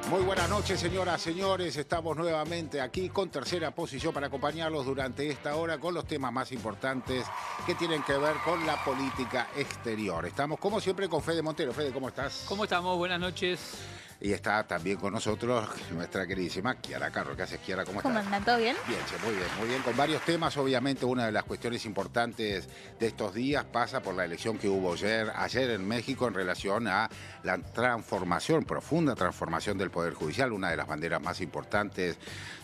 Muy buenas noches, señoras, señores. Estamos nuevamente aquí con Tercera Posición para acompañarlos durante esta hora con los temas más importantes que tienen que ver con la política exterior. Estamos, como siempre, con Fede Montero. Fede, ¿cómo estás? ¿Cómo estamos? Buenas noches. Y está también con nosotros nuestra queridísima Kiara Carro. ¿Qué haces, Kiara? ¿Cómo estás? ¿Cómo andan? ¿Todo bien? Bien, che, muy bien, muy bien. Con varios temas, obviamente, una de las cuestiones importantes de estos días pasa por la elección que hubo ayer en México en relación a la transformación, profunda transformación del Poder Judicial, una de las banderas más importantes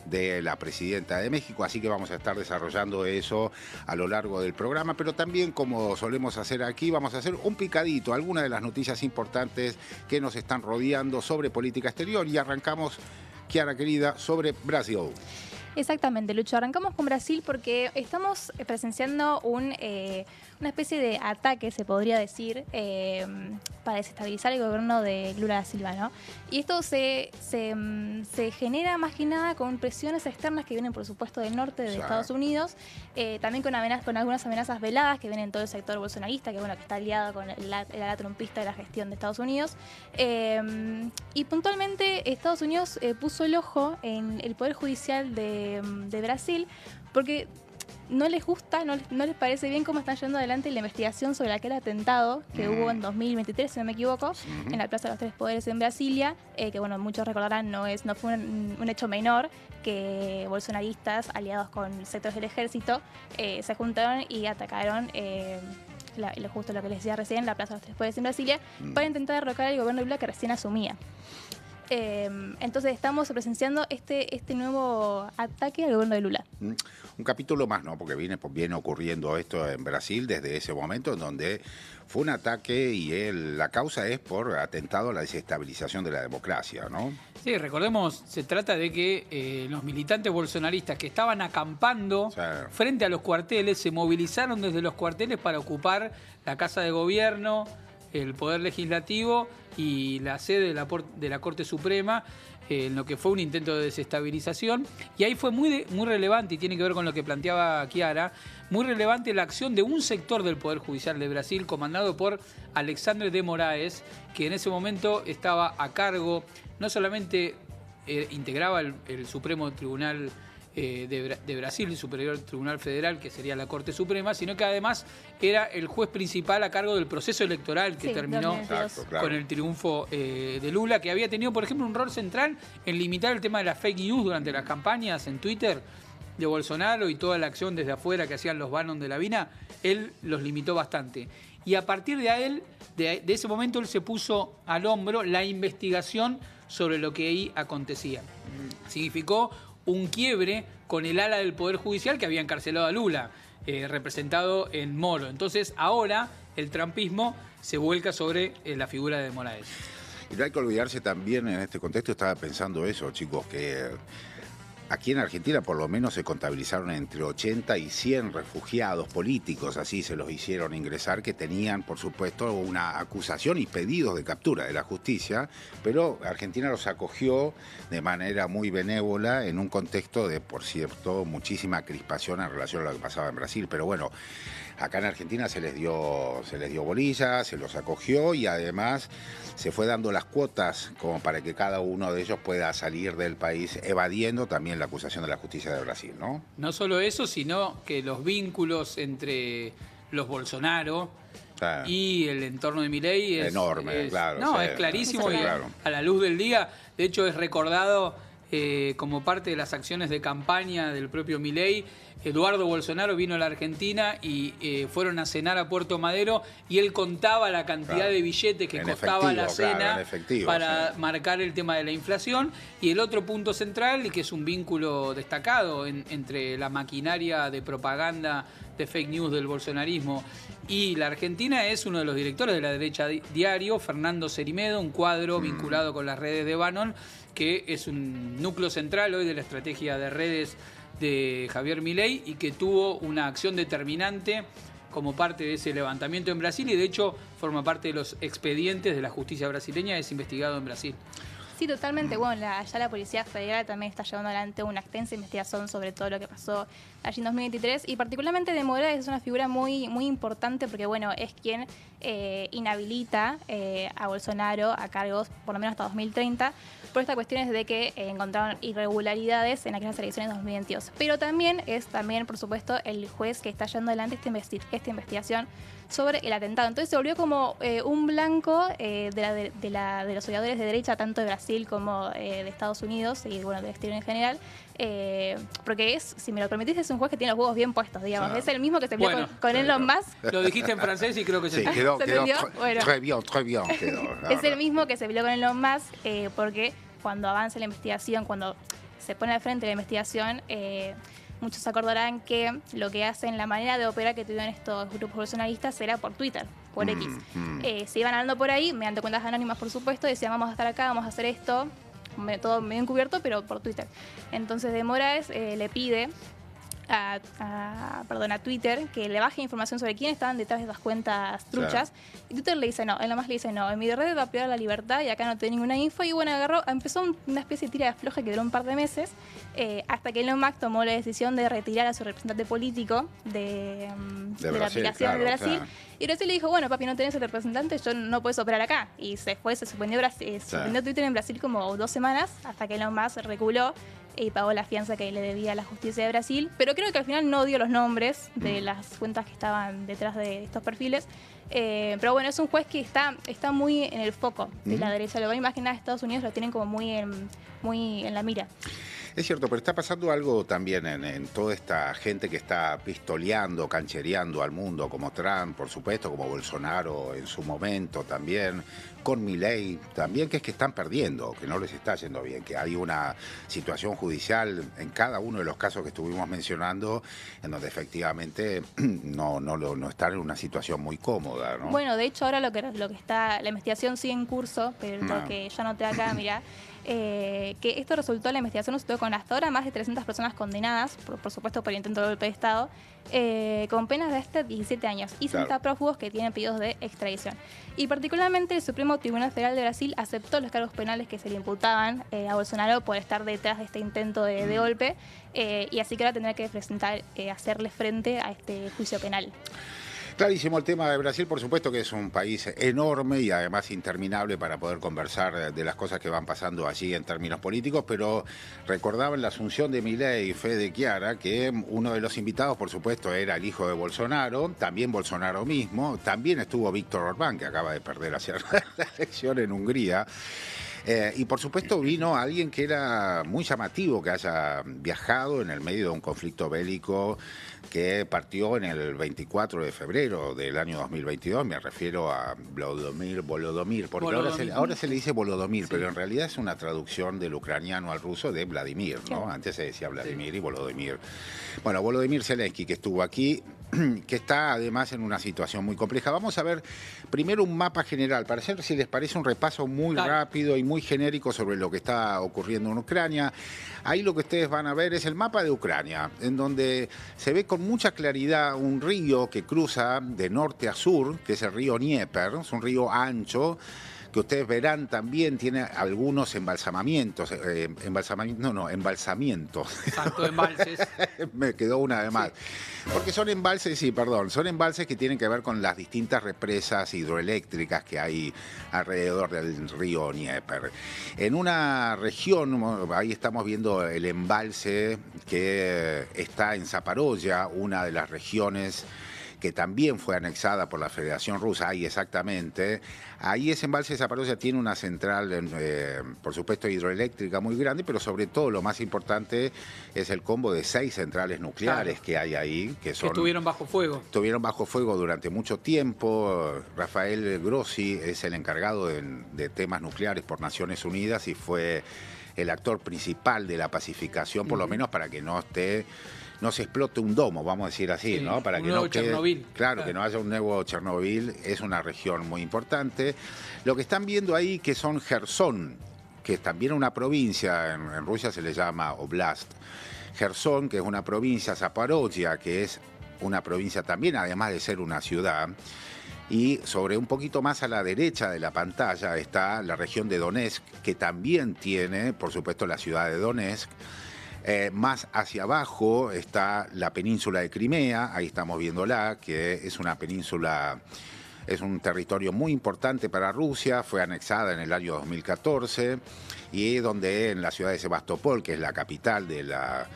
de la presidenta de México. Así que vamos a estar desarrollando eso a lo largo del programa, pero también, como solemos hacer aquí, vamos a hacer un picadito, algunas de las noticias importantes que nos están rodeando sobre política exterior, y arrancamos, Kiara querida, sobre Brasil. Exactamente, Lucho. Arrancamos con Brasil porque estamos presenciando una especie de ataque, se podría decir, para desestabilizar el gobierno de Lula da Silva, ¿no? Y esto se genera más que nada con presiones externas que vienen, por supuesto, del norte de Estados Unidos, también con algunas amenazas veladas que vienen en todo el sector bolsonarista, que está aliado con el ala trumpista de la gestión de Estados Unidos. Y puntualmente Estados Unidos puso el ojo en el Poder Judicial de Brasil, porque no les gusta, no les parece bien cómo están llevando adelante la investigación sobre aquel atentado que hubo en 2023, si no me equivoco, en la Plaza de los Tres Poderes en Brasilia, que bueno, muchos recordarán, no fue un hecho menor, que bolsonaristas aliados con sectores del ejército se juntaron y atacaron justo lo que les decía recién, la Plaza de los Tres Poderes en Brasilia, para intentar derrocar el gobierno de Lula que recién asumía. Entonces estamos presenciando este nuevo ataque al gobierno de Lula. Un capítulo más, ¿no? Porque viene ocurriendo esto en Brasil desde ese momento en donde fue un ataque y la causa es por atentado a la desestabilización de la democracia, ¿no? Sí, recordemos, se trata de que los militantes bolsonaristas que estaban acampando frente a los cuarteles se movilizaron desde los cuarteles para ocupar la Casa de Gobierno, el Poder Legislativo y la sede de la Corte Suprema, en lo que fue un intento de desestabilización. Y ahí fue muy relevante, y tiene que ver con lo que planteaba Kiara, muy relevante la acción de un sector del Poder Judicial de Brasil, comandado por Alexandre de Moraes, que en ese momento estaba a cargo, no solamente integraba el Supremo Tribunal de Brasil, el Superior Tribunal Federal, que sería la Corte Suprema, sino que además era el juez principal a cargo del proceso electoral que terminó con el triunfo de Lula, que había tenido, por ejemplo, un rol central en limitar el tema de las fake news durante las campañas en Twitter de Bolsonaro y toda la acción desde afuera que hacían los Bannon de la Vina. Él los limitó bastante. Y a partir de ese momento, él se puso al hombro la investigación sobre lo que ahí acontecía. Significó un quiebre con el ala del Poder Judicial que había encarcelado a Lula, representado en Moro. Entonces ahora el trumpismo se vuelca sobre la figura de Moraes. Y no hay que olvidarse también, en este contexto estaba pensando eso, chicos, que aquí en Argentina por lo menos se contabilizaron entre 80 y 100 refugiados políticos, así se los hicieron ingresar, que tenían, por supuesto, una acusación y pedidos de captura de la justicia, pero Argentina los acogió de manera muy benévola en un contexto de, por cierto, muchísima crispación en relación a lo que pasaba en Brasil. Pero bueno, acá en Argentina se les dio bolilla, se los acogió y además se fue dando las cuotas como para que cada uno de ellos pueda salir del país evadiendo también la acusación de la justicia de Brasil, ¿no? No solo eso, sino que los vínculos entre los Bolsonaro y el entorno de Milei es enorme, claro. No, es clarísimo y a la luz del día. De hecho, es recordado como parte de las acciones de campaña del propio Milei. Eduardo Bolsonaro vino a la Argentina y fueron a cenar a Puerto Madero y él contaba la cantidad de billetes que costaba la cena para marcar el tema de la inflación. Y el otro punto central, y que es un vínculo destacado entre la maquinaria de propaganda de fake news del bolsonarismo y la Argentina, es uno de los directores de La Derecha Diario, Fernando Cerimedo, un cuadro vinculado con las redes de Bannon, que es un núcleo central hoy de la estrategia de redes de Javier Milei y que tuvo una acción determinante como parte de ese levantamiento en Brasil y de hecho forma parte de los expedientes de la justicia brasileña, es investigado en Brasil. Sí, totalmente. Bueno, ya la Policía Federal también está llevando adelante una extensa investigación sobre todo lo que pasó allí en 2023 y particularmente de Moraes es una figura muy, muy importante porque, bueno, es quien inhabilita a Bolsonaro a cargos por lo menos hasta 2030 por estas cuestiones de que encontraron irregularidades en aquellas elecciones de 2022. Pero también es, por supuesto, el juez que está llevando adelante esta investigación sobre el atentado. Entonces se volvió como un blanco de los odiadores de derecha, tanto de Brasil como de Estados Unidos y bueno, del exterior en general, porque si me lo permitís, es un juez que tiene los huevos bien puestos, digamos. Claro. Es el mismo que se peleó con Elon Musk. Lo dijiste en francés y creo que sí, quedó bueno, très bien quedó, es el mismo que se peleó con Elon Musk porque cuando avanza la investigación, cuando se pone al frente de la investigación, muchos acordarán que lo que hacen, la manera de operar que tuvieron estos grupos bolsonaristas era por Twitter, por X. Se iban andando por ahí, mediante cuentas anónimas, por supuesto, decían vamos a estar acá, vamos a hacer esto, todo medio encubierto, pero por Twitter. Entonces de Moraes le pide a Twitter que le baje información sobre quién estaban detrás de estas cuentas truchas. Claro. Y Twitter le dice no, Elon Musk le dice no, en mi red va a privar la libertad y acá no tengo ninguna info. Y bueno, empezó una especie de tira de afloje que duró un par de meses, hasta que Elon Musk tomó la decisión de retirar a su representante político de la aplicación de Brasil. Claro. Y Brasil le dijo, bueno, papi, no tenés el representante, yo no puedes operar acá. Y se suspendió Twitter en Brasil como 2 semanas, hasta que Elon Musk reculó y pagó la fianza que le debía a la justicia de Brasil, pero creo que al final no dio los nombres de las cuentas que estaban detrás de estos perfiles. Pero bueno, es un juez que está muy en el foco de la derecha. Lo que más que nada Estados Unidos lo tienen como muy en la mira. Es cierto, pero está pasando algo también en toda esta gente que está pistoleando, canchereando al mundo, como Trump, por supuesto, como Bolsonaro en su momento también, con Milei también, que es que están perdiendo, que no les está yendo bien, que hay una situación judicial en cada uno de los casos que estuvimos mencionando, en donde efectivamente no están en una situación muy cómoda, ¿no? Bueno, de hecho ahora lo que está, la investigación sigue en curso, pero lo que ya noté acá, mirá, que esto la investigación resultó con hasta ahora más de 300 personas condenadas, por supuesto por intento de golpe de Estado, con penas de hasta 17 años y 60 prófugos que tienen pedidos de extradición. Y particularmente el Supremo Tribunal Federal de Brasil aceptó los cargos penales que se le imputaban a Bolsonaro por estar detrás de este intento de golpe y así que ahora tendrá que hacerle frente a este juicio penal. Clarísimo el tema de Brasil, por supuesto que es un país enorme y además interminable para poder conversar de las cosas que van pasando allí en términos políticos, pero recordaba en la asunción de Milei y Fede Chiara que uno de los invitados, por supuesto, era el hijo de Bolsonaro, también Bolsonaro mismo, también estuvo Víctor Orbán, que acaba de perder la elección en Hungría. Y por supuesto vino alguien que era muy llamativo que haya viajado en el medio de un conflicto bélico que partió en el 24 de febrero del año 2022, me refiero a Volodymyr, porque ahora se le dice Volodymyr, sí, pero en realidad es una traducción del ucraniano al ruso de Vladimir, ¿no? Sí. Antes se decía Vladimir y Volodymyr. Bueno, Volodymyr Zelensky, que estuvo aquí, que está además en una situación muy compleja. Vamos a ver primero un mapa general, para hacer, si les parece, un repaso muy rápido y muy genérico sobre lo que está ocurriendo en Ucrania. Ahí lo que ustedes van a ver es el mapa de Ucrania, en donde se ve con mucha claridad un río que cruza de norte a sur, que es el río Dnieper, es un río ancho, que ustedes verán también tiene algunos embalsamientos. Exacto, embalses. Me quedó una de más. Sí. Porque son embalses, son embalses que tienen que ver con las distintas represas hidroeléctricas que hay alrededor del río Dnieper. En una región, ahí estamos viendo el embalse que está en Zaporozhia, una de las regiones que también fue anexada por la Federación Rusa, ahí exactamente. Ahí ese embalse de Zaporozhia tiene una central, por supuesto, hidroeléctrica muy grande, pero sobre todo lo más importante es el combo de 6 centrales nucleares que hay ahí. Que estuvieron bajo fuego. Estuvieron bajo fuego durante mucho tiempo. Rafael Grossi es el encargado de temas nucleares por Naciones Unidas y fue el actor principal de la pacificación, por lo menos para que no se explote un domo, vamos a decir así, sí, ¿no? Para que no quede, Chernobyl. Claro, que no haya un nuevo Chernobyl. Es una región muy importante. Lo que están viendo ahí que son Jersón, que es también una provincia, en Rusia se le llama Oblast. Jersón, que es una provincia, Zaporozhia, que es una provincia también, además de ser una ciudad. Y sobre un poquito más a la derecha de la pantalla está la región de Donetsk, que también tiene, por supuesto, la ciudad de Donetsk. Más hacia abajo está la península de Crimea, ahí estamos viéndola, que es una península, es un territorio muy importante para Rusia, fue anexada en el año 2014 y donde en la ciudad de Sebastopol, que es la capital de la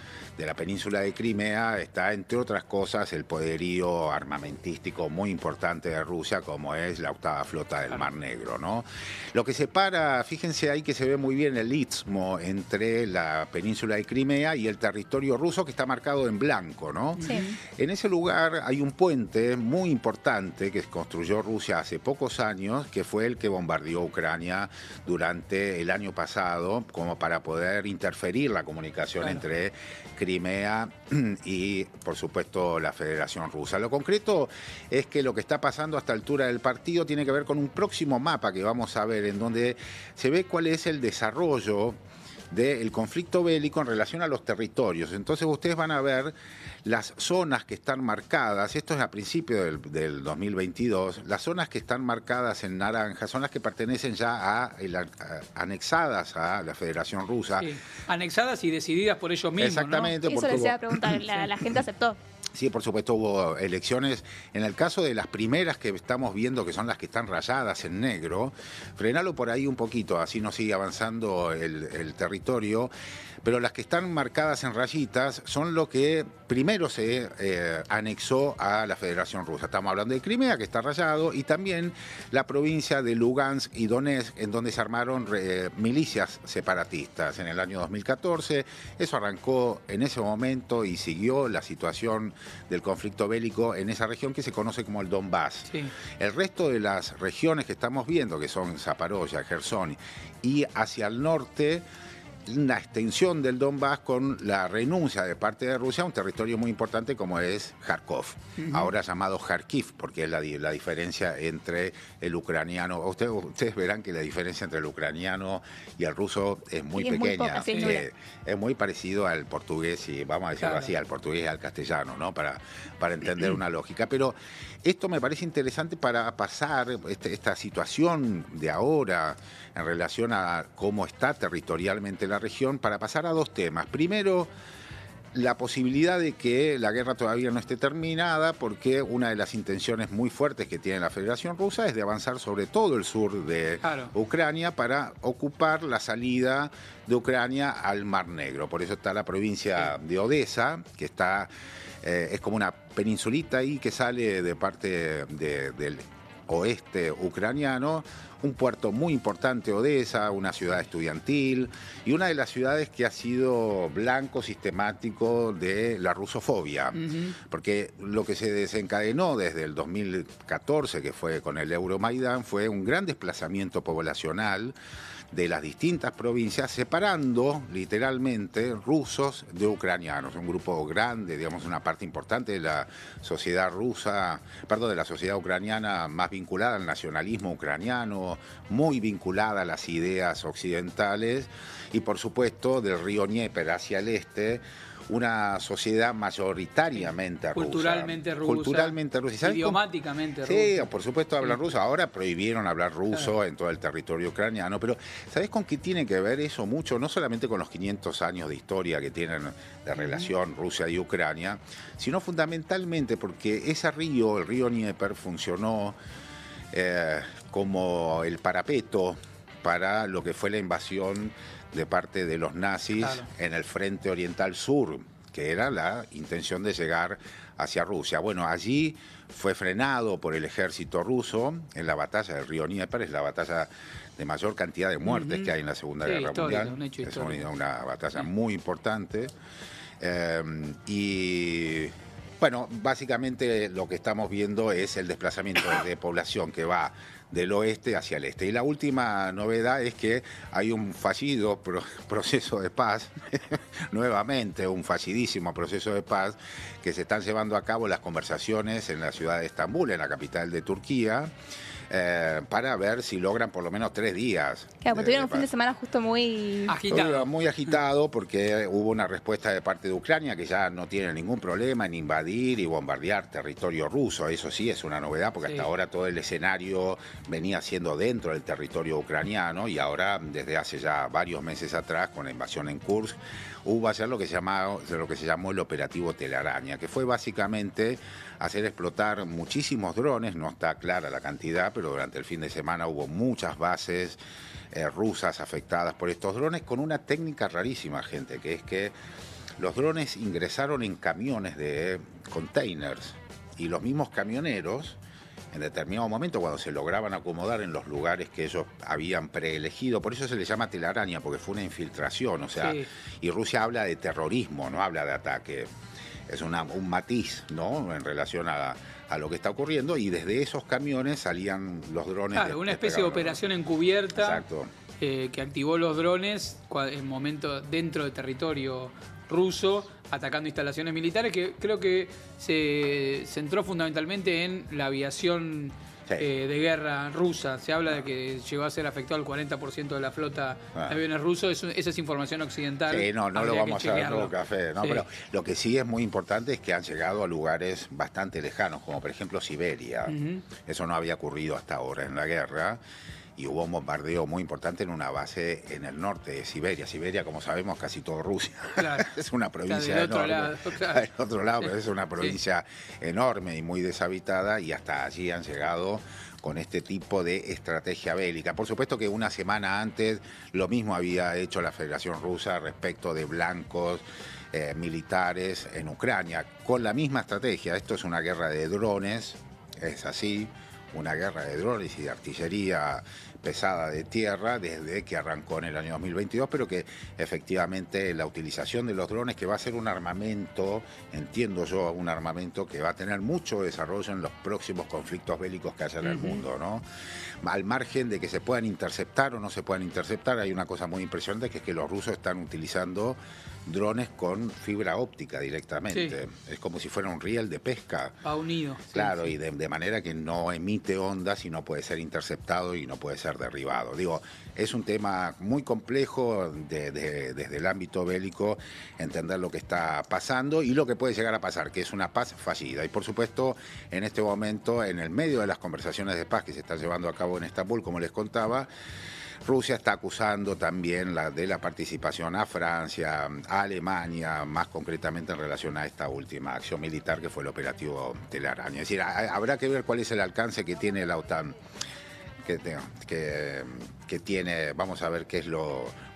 península de Crimea, está, entre otras cosas, el poderío armamentístico muy importante de Rusia, como es la octava flota del Mar Negro, ¿no? Lo que separa, fíjense ahí que se ve muy bien el istmo entre la península de Crimea y el territorio ruso, que está marcado en blanco, ¿no? Sí. En ese lugar hay un puente muy importante que construyó Rusia hace pocos años, que fue el que bombardeó Ucrania durante el año pasado, como para poder interferir la comunicación entre Crimea y, por supuesto, la Federación Rusa. Lo concreto es que lo que está pasando a esta altura del partido tiene que ver con un próximo mapa que vamos a ver, en donde se ve cuál es el desarrollo del conflicto bélico en relación a los territorios. Entonces ustedes van a ver las zonas que están marcadas, esto es a principio del 2022, las zonas que están marcadas en naranja son las que pertenecen ya anexadas a la Federación Rusa. Sí. Anexadas y decididas por ellos mismos, exactamente, ¿no? Eso les iba a preguntar, la gente aceptó. Sí, por supuesto hubo elecciones. En el caso de las primeras que estamos viendo, que son las que están rayadas en negro, frenalo por ahí un poquito, así no sigue avanzando el territorio. Pero las que están marcadas en rayitas son lo que primero se anexó a la Federación Rusa. Estamos hablando de Crimea, que está rayado, y también la provincia de Lugansk y Donetsk, en donde se armaron milicias separatistas en el año 2014. Eso arrancó en ese momento y siguió la situación del conflicto bélico en esa región que se conoce como el Donbass. Sí. El resto de las regiones que estamos viendo, que son Zaporozhia, Gerson y hacia el norte, una extensión del Donbass con la renuncia de parte de Rusia a un territorio muy importante como es Kharkov, ahora llamado Kharkiv, porque es la diferencia entre el ucraniano. Ustedes verán que la diferencia entre el ucraniano y el ruso es muy pequeña. Muy poca, sí, es muy parecido al portugués, y vamos a decirlo así, al portugués y al castellano, ¿no? Para entender una lógica. Pero esto me parece interesante para pasar esta situación de ahora en relación a cómo está territorialmente la región, para pasar a dos temas. Primero, la posibilidad de que la guerra todavía no esté terminada, porque una de las intenciones muy fuertes que tiene la Federación Rusa es de avanzar sobre todo el sur de Ucrania para ocupar la salida de Ucrania al Mar Negro. Por eso está la provincia de Odesa, que está es como una peninsulita ahí que sale de parte del oeste ucraniano, un puerto muy importante, Odesa, una ciudad estudiantil y una de las ciudades que ha sido blanco sistemático de la rusofobia, porque lo que se desencadenó desde el 2014, que fue con el Euromaidán, fue un gran desplazamiento poblacional de las distintas provincias, separando literalmente rusos de ucranianos. Un grupo grande, digamos, una parte importante de la sociedad rusa, perdón, de la sociedad ucraniana más vinculada al nacionalismo ucraniano, muy vinculada a las ideas occidentales, y por supuesto del río Dnieper hacia el este, una sociedad mayoritariamente rusa. Culturalmente rusa. Idiomáticamente rusa. Sí, por supuesto hablan ruso. Ahora prohibieron hablar ruso en todo el territorio ucraniano. Pero ¿sabés con qué tiene que ver eso mucho? No solamente con los 500 años de historia que tienen de relación Rusia y Ucrania, sino fundamentalmente porque ese río, el río Dnieper, funcionó como el parapeto para lo que fue la invasión de parte de los nazis en el frente oriental sur, que era la intención de llegar hacia Rusia. Bueno, allí fue frenado por el ejército ruso en la batalla del río Dnieper, es la batalla de mayor cantidad de muertes que hay en la Segunda Guerra Mundial. Es una batalla muy importante. Y bueno, básicamente lo que estamos viendo es el desplazamiento de población que va del oeste hacia el este. Y la última novedad es que hay un fallido proceso de paz, nuevamente un fallidísimo proceso de paz, que se están llevando a cabo las conversaciones en la ciudad de Estambul, en la capital de Turquía, para ver si logran por lo menos 3 días. Claro, porque tuvieron un fin de semana justo muy agitado. Muy agitado porque hubo una respuesta de parte de Ucrania que ya no tiene ningún problema en invadir y bombardear territorio ruso. Eso sí es una novedad porque hasta ahora todo el escenario venía siendo dentro del territorio ucraniano y ahora desde hace ya varios meses atrás con la invasión en Kursk hubo ayer lo que se llamó el operativo Telaraña, que fue básicamente hacer explotar muchísimos drones, no está clara la cantidad, pero durante el fin de semana hubo muchas bases rusas afectadas por estos drones con una técnica rarísima, gente, que es que los drones ingresaron en camiones de containers y los mismos camioneros en determinado momento cuando se lograban acomodar en los lugares que ellos habían preelegido, por eso se le llama telaraña, porque fue una infiltración, o sea, y Rusia habla de terrorismo, no habla de ataque, es un matiz, ¿no?, en relación a lo que está ocurriendo, y desde esos camiones salían los drones. Claro, una especie de operación encubierta. Exacto. Que activó los drones en momento dentro del territorio ruso, atacando instalaciones militares, que creo que se centró fundamentalmente en la aviación de guerra rusa. Se habla de que llegó a ser afectado el 40% de la flota de aviones rusos. Esa es información occidental. Sí, no lo vamos a ver todo café, ¿no? Pero lo que sí es muy importante es que han llegado a lugares bastante lejanos, como por ejemplo Siberia. Eso no había ocurrido hasta ahora en la guerra. Y hubo un bombardeo muy importante en una base en el norte de Siberia. Siberia, como sabemos, casi todo Rusia. Claro. Es una provincia enorme. Del otro lado, pero es una provincia enorme y muy deshabitada, y hasta allí han llegado con este tipo de estrategia bélica. Por supuesto que una semana antes lo mismo había hecho la Federación Rusa respecto de blancos militares en Ucrania, con la misma estrategia. Esto es una guerra de drones, es así, una guerra de drones y de artillería pesada de tierra desde que arrancó en el año 2022, pero que efectivamente la utilización de los drones, que va a ser un armamento, entiendo yo, un armamento que va a tener mucho desarrollo en los próximos conflictos bélicos que haya en el mundo, ¿no? Al margen de que se puedan interceptar o no se puedan interceptar, hay una cosa muy impresionante, que es que los rusos están utilizando drones con fibra óptica directamente. Es como si fuera un riel de pesca. Va unido. Claro, y de manera que no emite ondas y no puede ser interceptado y no puede ser derribado. Digo, es un tema muy complejo desde el ámbito bélico, entender lo que está pasando y lo que puede llegar a pasar, que es una paz fallida. Y por supuesto, en este momento, en el medio de las conversaciones de paz que se están llevando a cabo en Estambul, como les contaba, Rusia está acusando también de la participación a Francia, a Alemania, más concretamente en relación a esta última acción militar que fue el operativo Telaraña. Es decir, habrá que ver cuál es el alcance que tiene la OTAN, que tiene, vamos a ver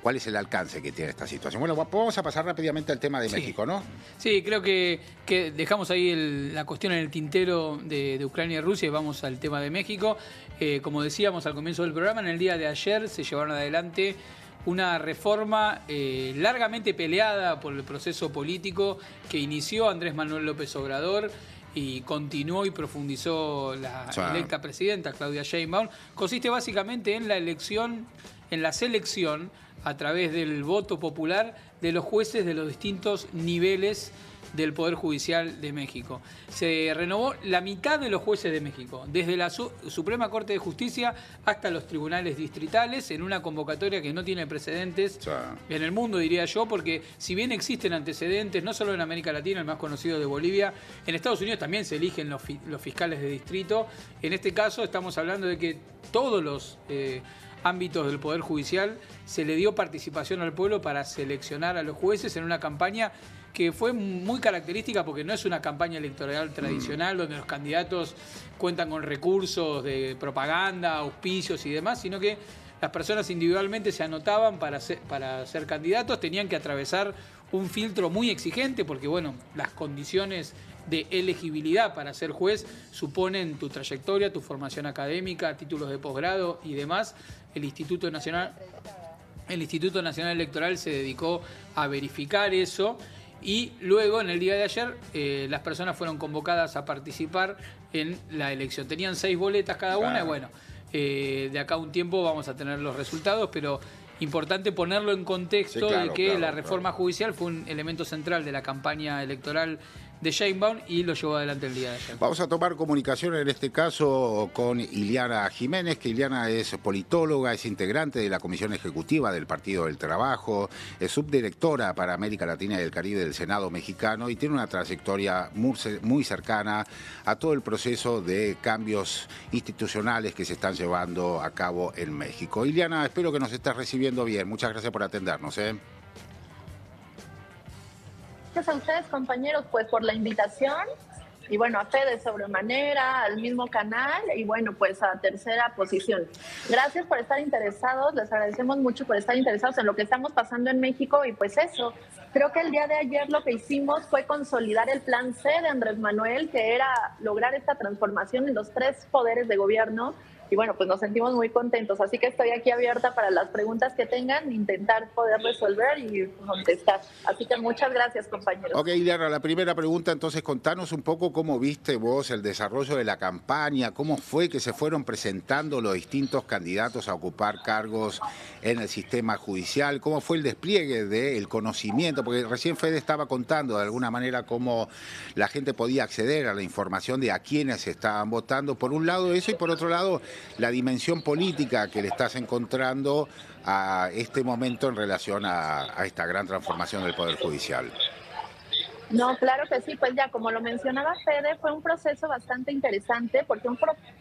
cuál es el alcance que tiene esta situación. Bueno, vamos a pasar rápidamente al tema de México, ¿no? Sí, creo que dejamos ahí la cuestión en el tintero de Ucrania y Rusia y vamos al tema de México. Como decíamos al comienzo del programa, en el día de ayer se llevaron adelante una reforma largamente peleada por el proceso político que inició Andrés Manuel López Obrador y continuó y profundizó la electa presidenta Claudia Sheinbaum. Consiste básicamente en la selección a través del voto popular de los jueces de los distintos niveles del Poder Judicial de México. Se renovó la mitad de los jueces de México, desde la Suprema Corte de Justicia hasta los tribunales distritales, en una convocatoria que no tiene precedentes en el mundo, diría yo, porque si bien existen antecedentes, no solo en América Latina, el más conocido de Bolivia, en Estados Unidos también se eligen los fiscales de distrito. En este caso estamos hablando de que todos los ámbitos del Poder Judicial se le dio participación al pueblo para seleccionar a los jueces en una campaña que fue muy característica porque no es una campaña electoral tradicional donde los candidatos cuentan con recursos de propaganda, auspicios y demás, sino que las personas individualmente se anotaban para ser candidatos, tenían que atravesar un filtro muy exigente porque, bueno, las condiciones de elegibilidad para ser juez suponen tu trayectoria, tu formación académica, títulos de posgrado y demás. El Instituto Nacional Electoral se dedicó a verificar eso. Y luego, en el día de ayer, las personas fueron convocadas a participar en la elección. Tenían 6 boletas cada una y bueno, de acá a un tiempo vamos a tener los resultados, pero importante ponerlo en contexto de que la reforma judicial fue un elemento central de la campaña electoral de Sheinbaum y lo llevó adelante el día de ayer. Vamos a tomar comunicación en este caso con Iliana Jiménez, que Iliana es politóloga, es integrante de la Comisión Ejecutiva del Partido del Trabajo, es subdirectora para América Latina y el Caribe del Senado mexicano y tiene una trayectoria muy cercana a todo el proceso de cambios institucionales que se están llevando a cabo en México. Iliana, espero que nos estés recibiendo bien. Muchas gracias por atendernos. Gracias a ustedes, compañeros, pues por la invitación y bueno, a Fede sobremanera, al mismo canal y bueno, pues a Tercera Posición. Gracias por estar interesados, les agradecemos mucho por estar interesados en lo que estamos pasando en México y pues eso, creo que el día de ayer lo que hicimos fue consolidar el plan C de Andrés Manuel, que era lograr esta transformación en los 3 poderes de gobierno. Y bueno, pues nos sentimos muy contentos, así que estoy aquí abierta para las preguntas que tengan, intentar poder resolver y contestar. Así que muchas gracias, compañeros. Ok, Iliana, la primera pregunta, entonces contanos un poco cómo viste vos el desarrollo de la campaña, cómo fue que se fueron presentando los distintos candidatos a ocupar cargos en el sistema judicial, cómo fue el despliegue del conocimiento, porque recién Fede estaba contando de alguna manera cómo la gente podía acceder a la información de a quiénes estaban votando, por un lado eso y por otro lado la dimensión política que le estás encontrando a este momento en relación a esta gran transformación del Poder Judicial. No, claro que sí, pues ya como lo mencionaba Fede, fue un proceso bastante interesante porque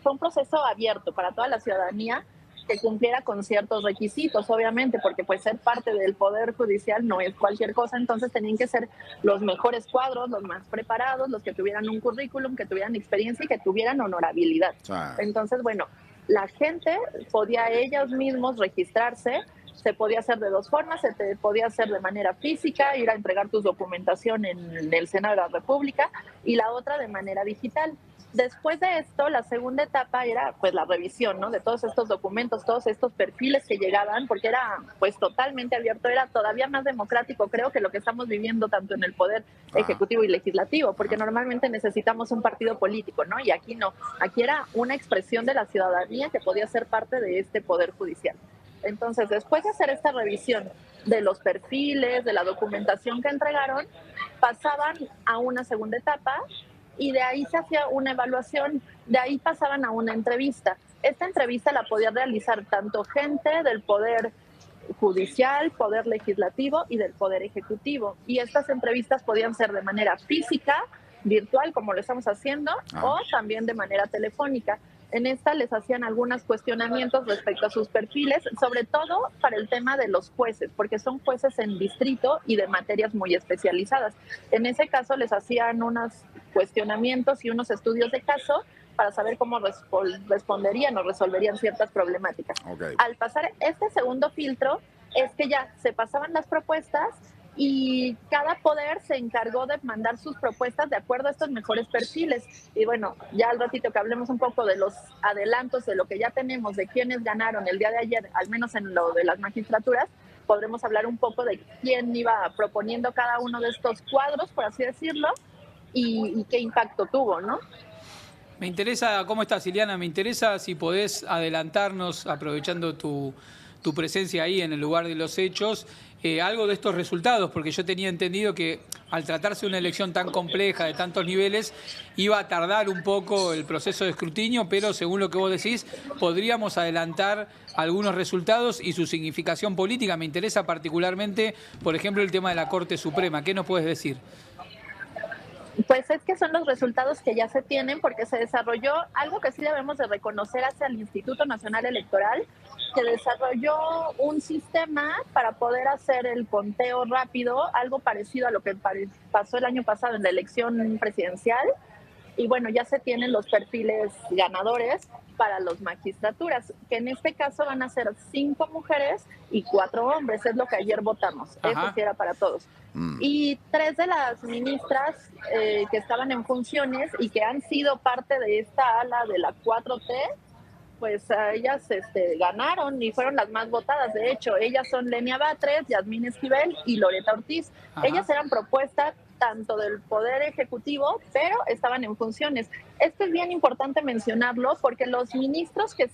fue un proceso abierto para toda la ciudadanía que cumpliera con ciertos requisitos, obviamente, porque pues ser parte del Poder Judicial no es cualquier cosa, entonces tenían que ser los mejores cuadros, los más preparados, los que tuvieran un currículum, que tuvieran experiencia y que tuvieran honorabilidad. Entonces, bueno, la gente podía ellos mismos registrarse, se podía hacer de 2 formas, se podía hacer de manera física, ir a entregar tu documentación en el Senado de la República y la otra de manera digital. Después de esto, la segunda etapa era pues la revisión, ¿no? De todos estos documentos, todos estos perfiles que llegaban, porque era pues totalmente abierto, era todavía más democrático, creo que lo que estamos viviendo tanto en el Poder Ejecutivo y Legislativo, porque normalmente necesitamos un partido político, ¿no? Y aquí no, aquí era una expresión de la ciudadanía que podía ser parte de este Poder Judicial. Entonces, después de hacer esta revisión de los perfiles, de la documentación que entregaron, pasaban a una segunda etapa y de ahí se hacía una evaluación, de ahí pasaban a una entrevista. Esta entrevista la podía realizar tanto gente del Poder Judicial, Poder Legislativo y del Poder Ejecutivo. Y estas entrevistas podían ser de manera física, virtual, como lo estamos haciendo, o también de manera telefónica. En esta les hacían algunos cuestionamientos respecto a sus perfiles, sobre todo para el tema de los jueces, porque son jueces en distrito y de materias muy especializadas. En ese caso les hacían unos cuestionamientos y unos estudios de caso para saber cómo responderían o resolverían ciertas problemáticas. Al pasar este segundo filtro es que ya se pasaban las propuestas y cada poder se encargó de mandar sus propuestas de acuerdo a estos mejores perfiles. Y bueno, ya al ratito que hablemos un poco de los adelantos de lo que ya tenemos, de quiénes ganaron el día de ayer, al menos en lo de las magistraturas, podremos hablar un poco de quién iba proponiendo cada uno de estos cuadros, por así decirlo, y qué impacto tuvo, ¿no? Me interesa, ¿cómo estás, Iliana? Me interesa si podés adelantarnos, aprovechando tu presencia ahí en el lugar de los hechos, algo de estos resultados, porque yo tenía entendido que al tratarse de una elección tan compleja, de tantos niveles, iba a tardar un poco el proceso de escrutinio, pero según lo que vos decís, podríamos adelantar algunos resultados y su significación política. Me interesa particularmente, por ejemplo, el tema de la Corte Suprema. ¿Qué nos puedes decir? Pues es que son los resultados que ya se tienen porque se desarrolló algo que sí debemos de reconocer hacia el Instituto Nacional Electoral, que desarrolló un sistema para poder hacer el conteo rápido, algo parecido a lo que pasó el año pasado en la elección presidencial. Y bueno, ya se tienen los perfiles ganadores para las magistraturas, que en este caso van a ser 5 mujeres y 4 hombres, es lo que ayer votamos. Eso sí era para todos. Y 3 de las ministras que estaban en funciones y que han sido parte de esta ala de la 4T, pues ellas ganaron y fueron las más votadas. De hecho, ellas son Lenia Batres, Yasmín Esquivel y Loreta Ortiz. Ellas eran propuestas tanto del Poder Ejecutivo, pero estaban en funciones. Esto es bien importante mencionarlo porque los ministros que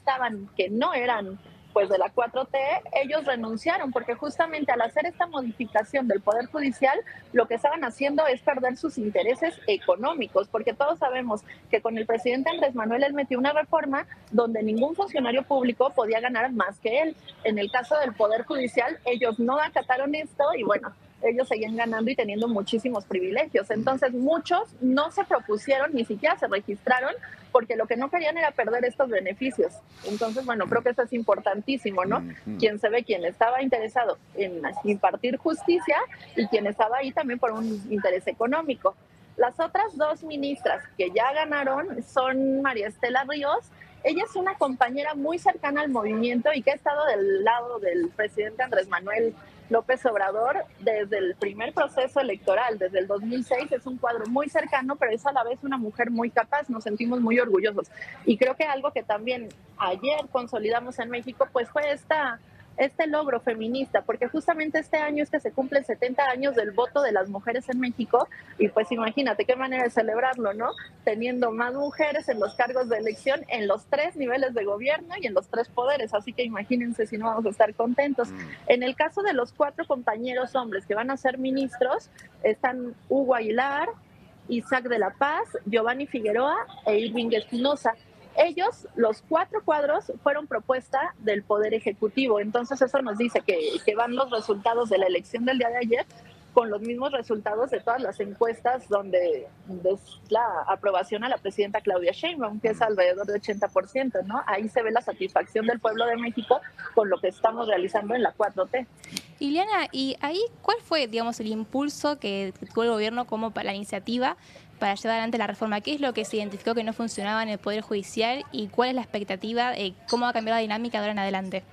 no eran pues de la 4T, ellos renunciaron, porque justamente al hacer esta modificación del Poder Judicial, lo que estaban haciendo es perder sus intereses económicos, porque todos sabemos que con el presidente Andrés Manuel él metió una reforma donde ningún funcionario público podía ganar más que él. En el caso del Poder Judicial, ellos no acataron esto y bueno, ellos seguían ganando y teniendo muchísimos privilegios. Entonces muchos no se propusieron, ni siquiera se registraron, porque lo que no querían era perder estos beneficios. Entonces, bueno, creo que eso es importantísimo, ¿no? Quien se ve, quien estaba interesado en impartir justicia y quien estaba ahí también por un interés económico. Las otras dos ministras que ya ganaron son María Estela Ríos. Ella es una compañera muy cercana al movimiento y que ha estado del lado del presidente Andrés Manuel López Obrador desde el primer proceso electoral, desde el 2006. Es un cuadro muy cercano, pero es a la vez una mujer muy capaz. Nos sentimos muy orgullosos. Y creo que algo que también ayer consolidamos en México, pues fue este logro feminista, porque justamente este año es que se cumplen 70 años del voto de las mujeres en México, y pues imagínate qué manera de celebrarlo, ¿no? Teniendo más mujeres en los cargos de elección en los 3 niveles de gobierno y en los 3 poderes, así que imagínense si no vamos a estar contentos. En el caso de los 4 compañeros hombres que van a ser ministros, están Hugo Aguilar, Isaac de la Paz, Giovanni Figueroa e Irving Espinosa. Ellos, los 4 cuadros, fueron propuesta del Poder Ejecutivo. Entonces eso nos dice que van los resultados de la elección del día de ayer con los mismos resultados de todas las encuestas donde es la aprobación a la presidenta Claudia Sheinbaum, que es alrededor de 80%, ¿no? Ahí se ve la satisfacción del pueblo de México con lo que estamos realizando en la 4T. Ileana, ¿y ahí cuál fue, digamos, el impulso que tuvo el gobierno como para la iniciativa para llevar adelante la reforma? ¿Qué es lo que se identificó que no funcionaba en el Poder Judicial y cuál es la expectativa de cómo va a cambiar la dinámica de ahora en adelante?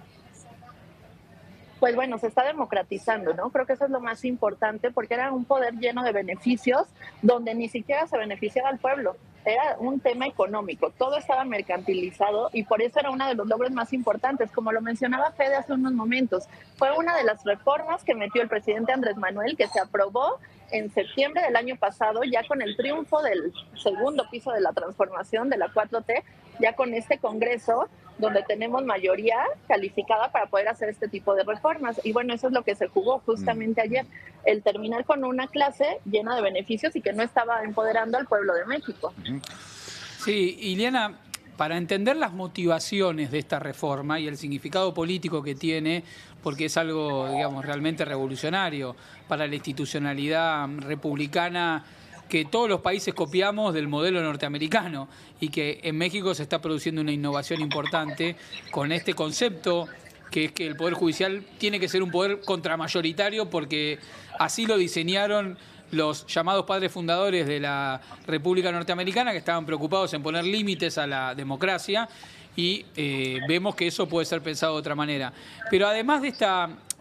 Pues bueno, se está democratizando, ¿no? Creo que eso es lo más importante, porque era un poder lleno de beneficios donde ni siquiera se beneficiaba al pueblo. Era un tema económico, todo estaba mercantilizado y por eso era uno de los logros más importantes. Como lo mencionaba Fede hace unos momentos, fue una de las reformas que metió el presidente Andrés Manuel, que se aprobó en septiembre del año pasado, ya con el triunfo del segundo piso de la transformación de la 4T, ya con este Congreso, donde tenemos mayoría calificada para poder hacer este tipo de reformas. Y bueno, eso es lo que se jugó justamente ayer, el terminar con una clase llena de beneficios y que no estaba empoderando al pueblo de México. Sí, Ileana, para entender las motivaciones de esta reforma y el significado político que tiene, porque es algo, digamos, realmente revolucionario para la institucionalidad republicana que todos los países copiamos del modelo norteamericano y que en México se está produciendo una innovación importante con este concepto, que es que el Poder Judicial tiene que ser un poder contramayoritario porque así lo diseñaron los llamados padres fundadores de la República Norteamericana, que estaban preocupados en poner límites a la democracia, y vemos que eso puede ser pensado de otra manera. Pero además de este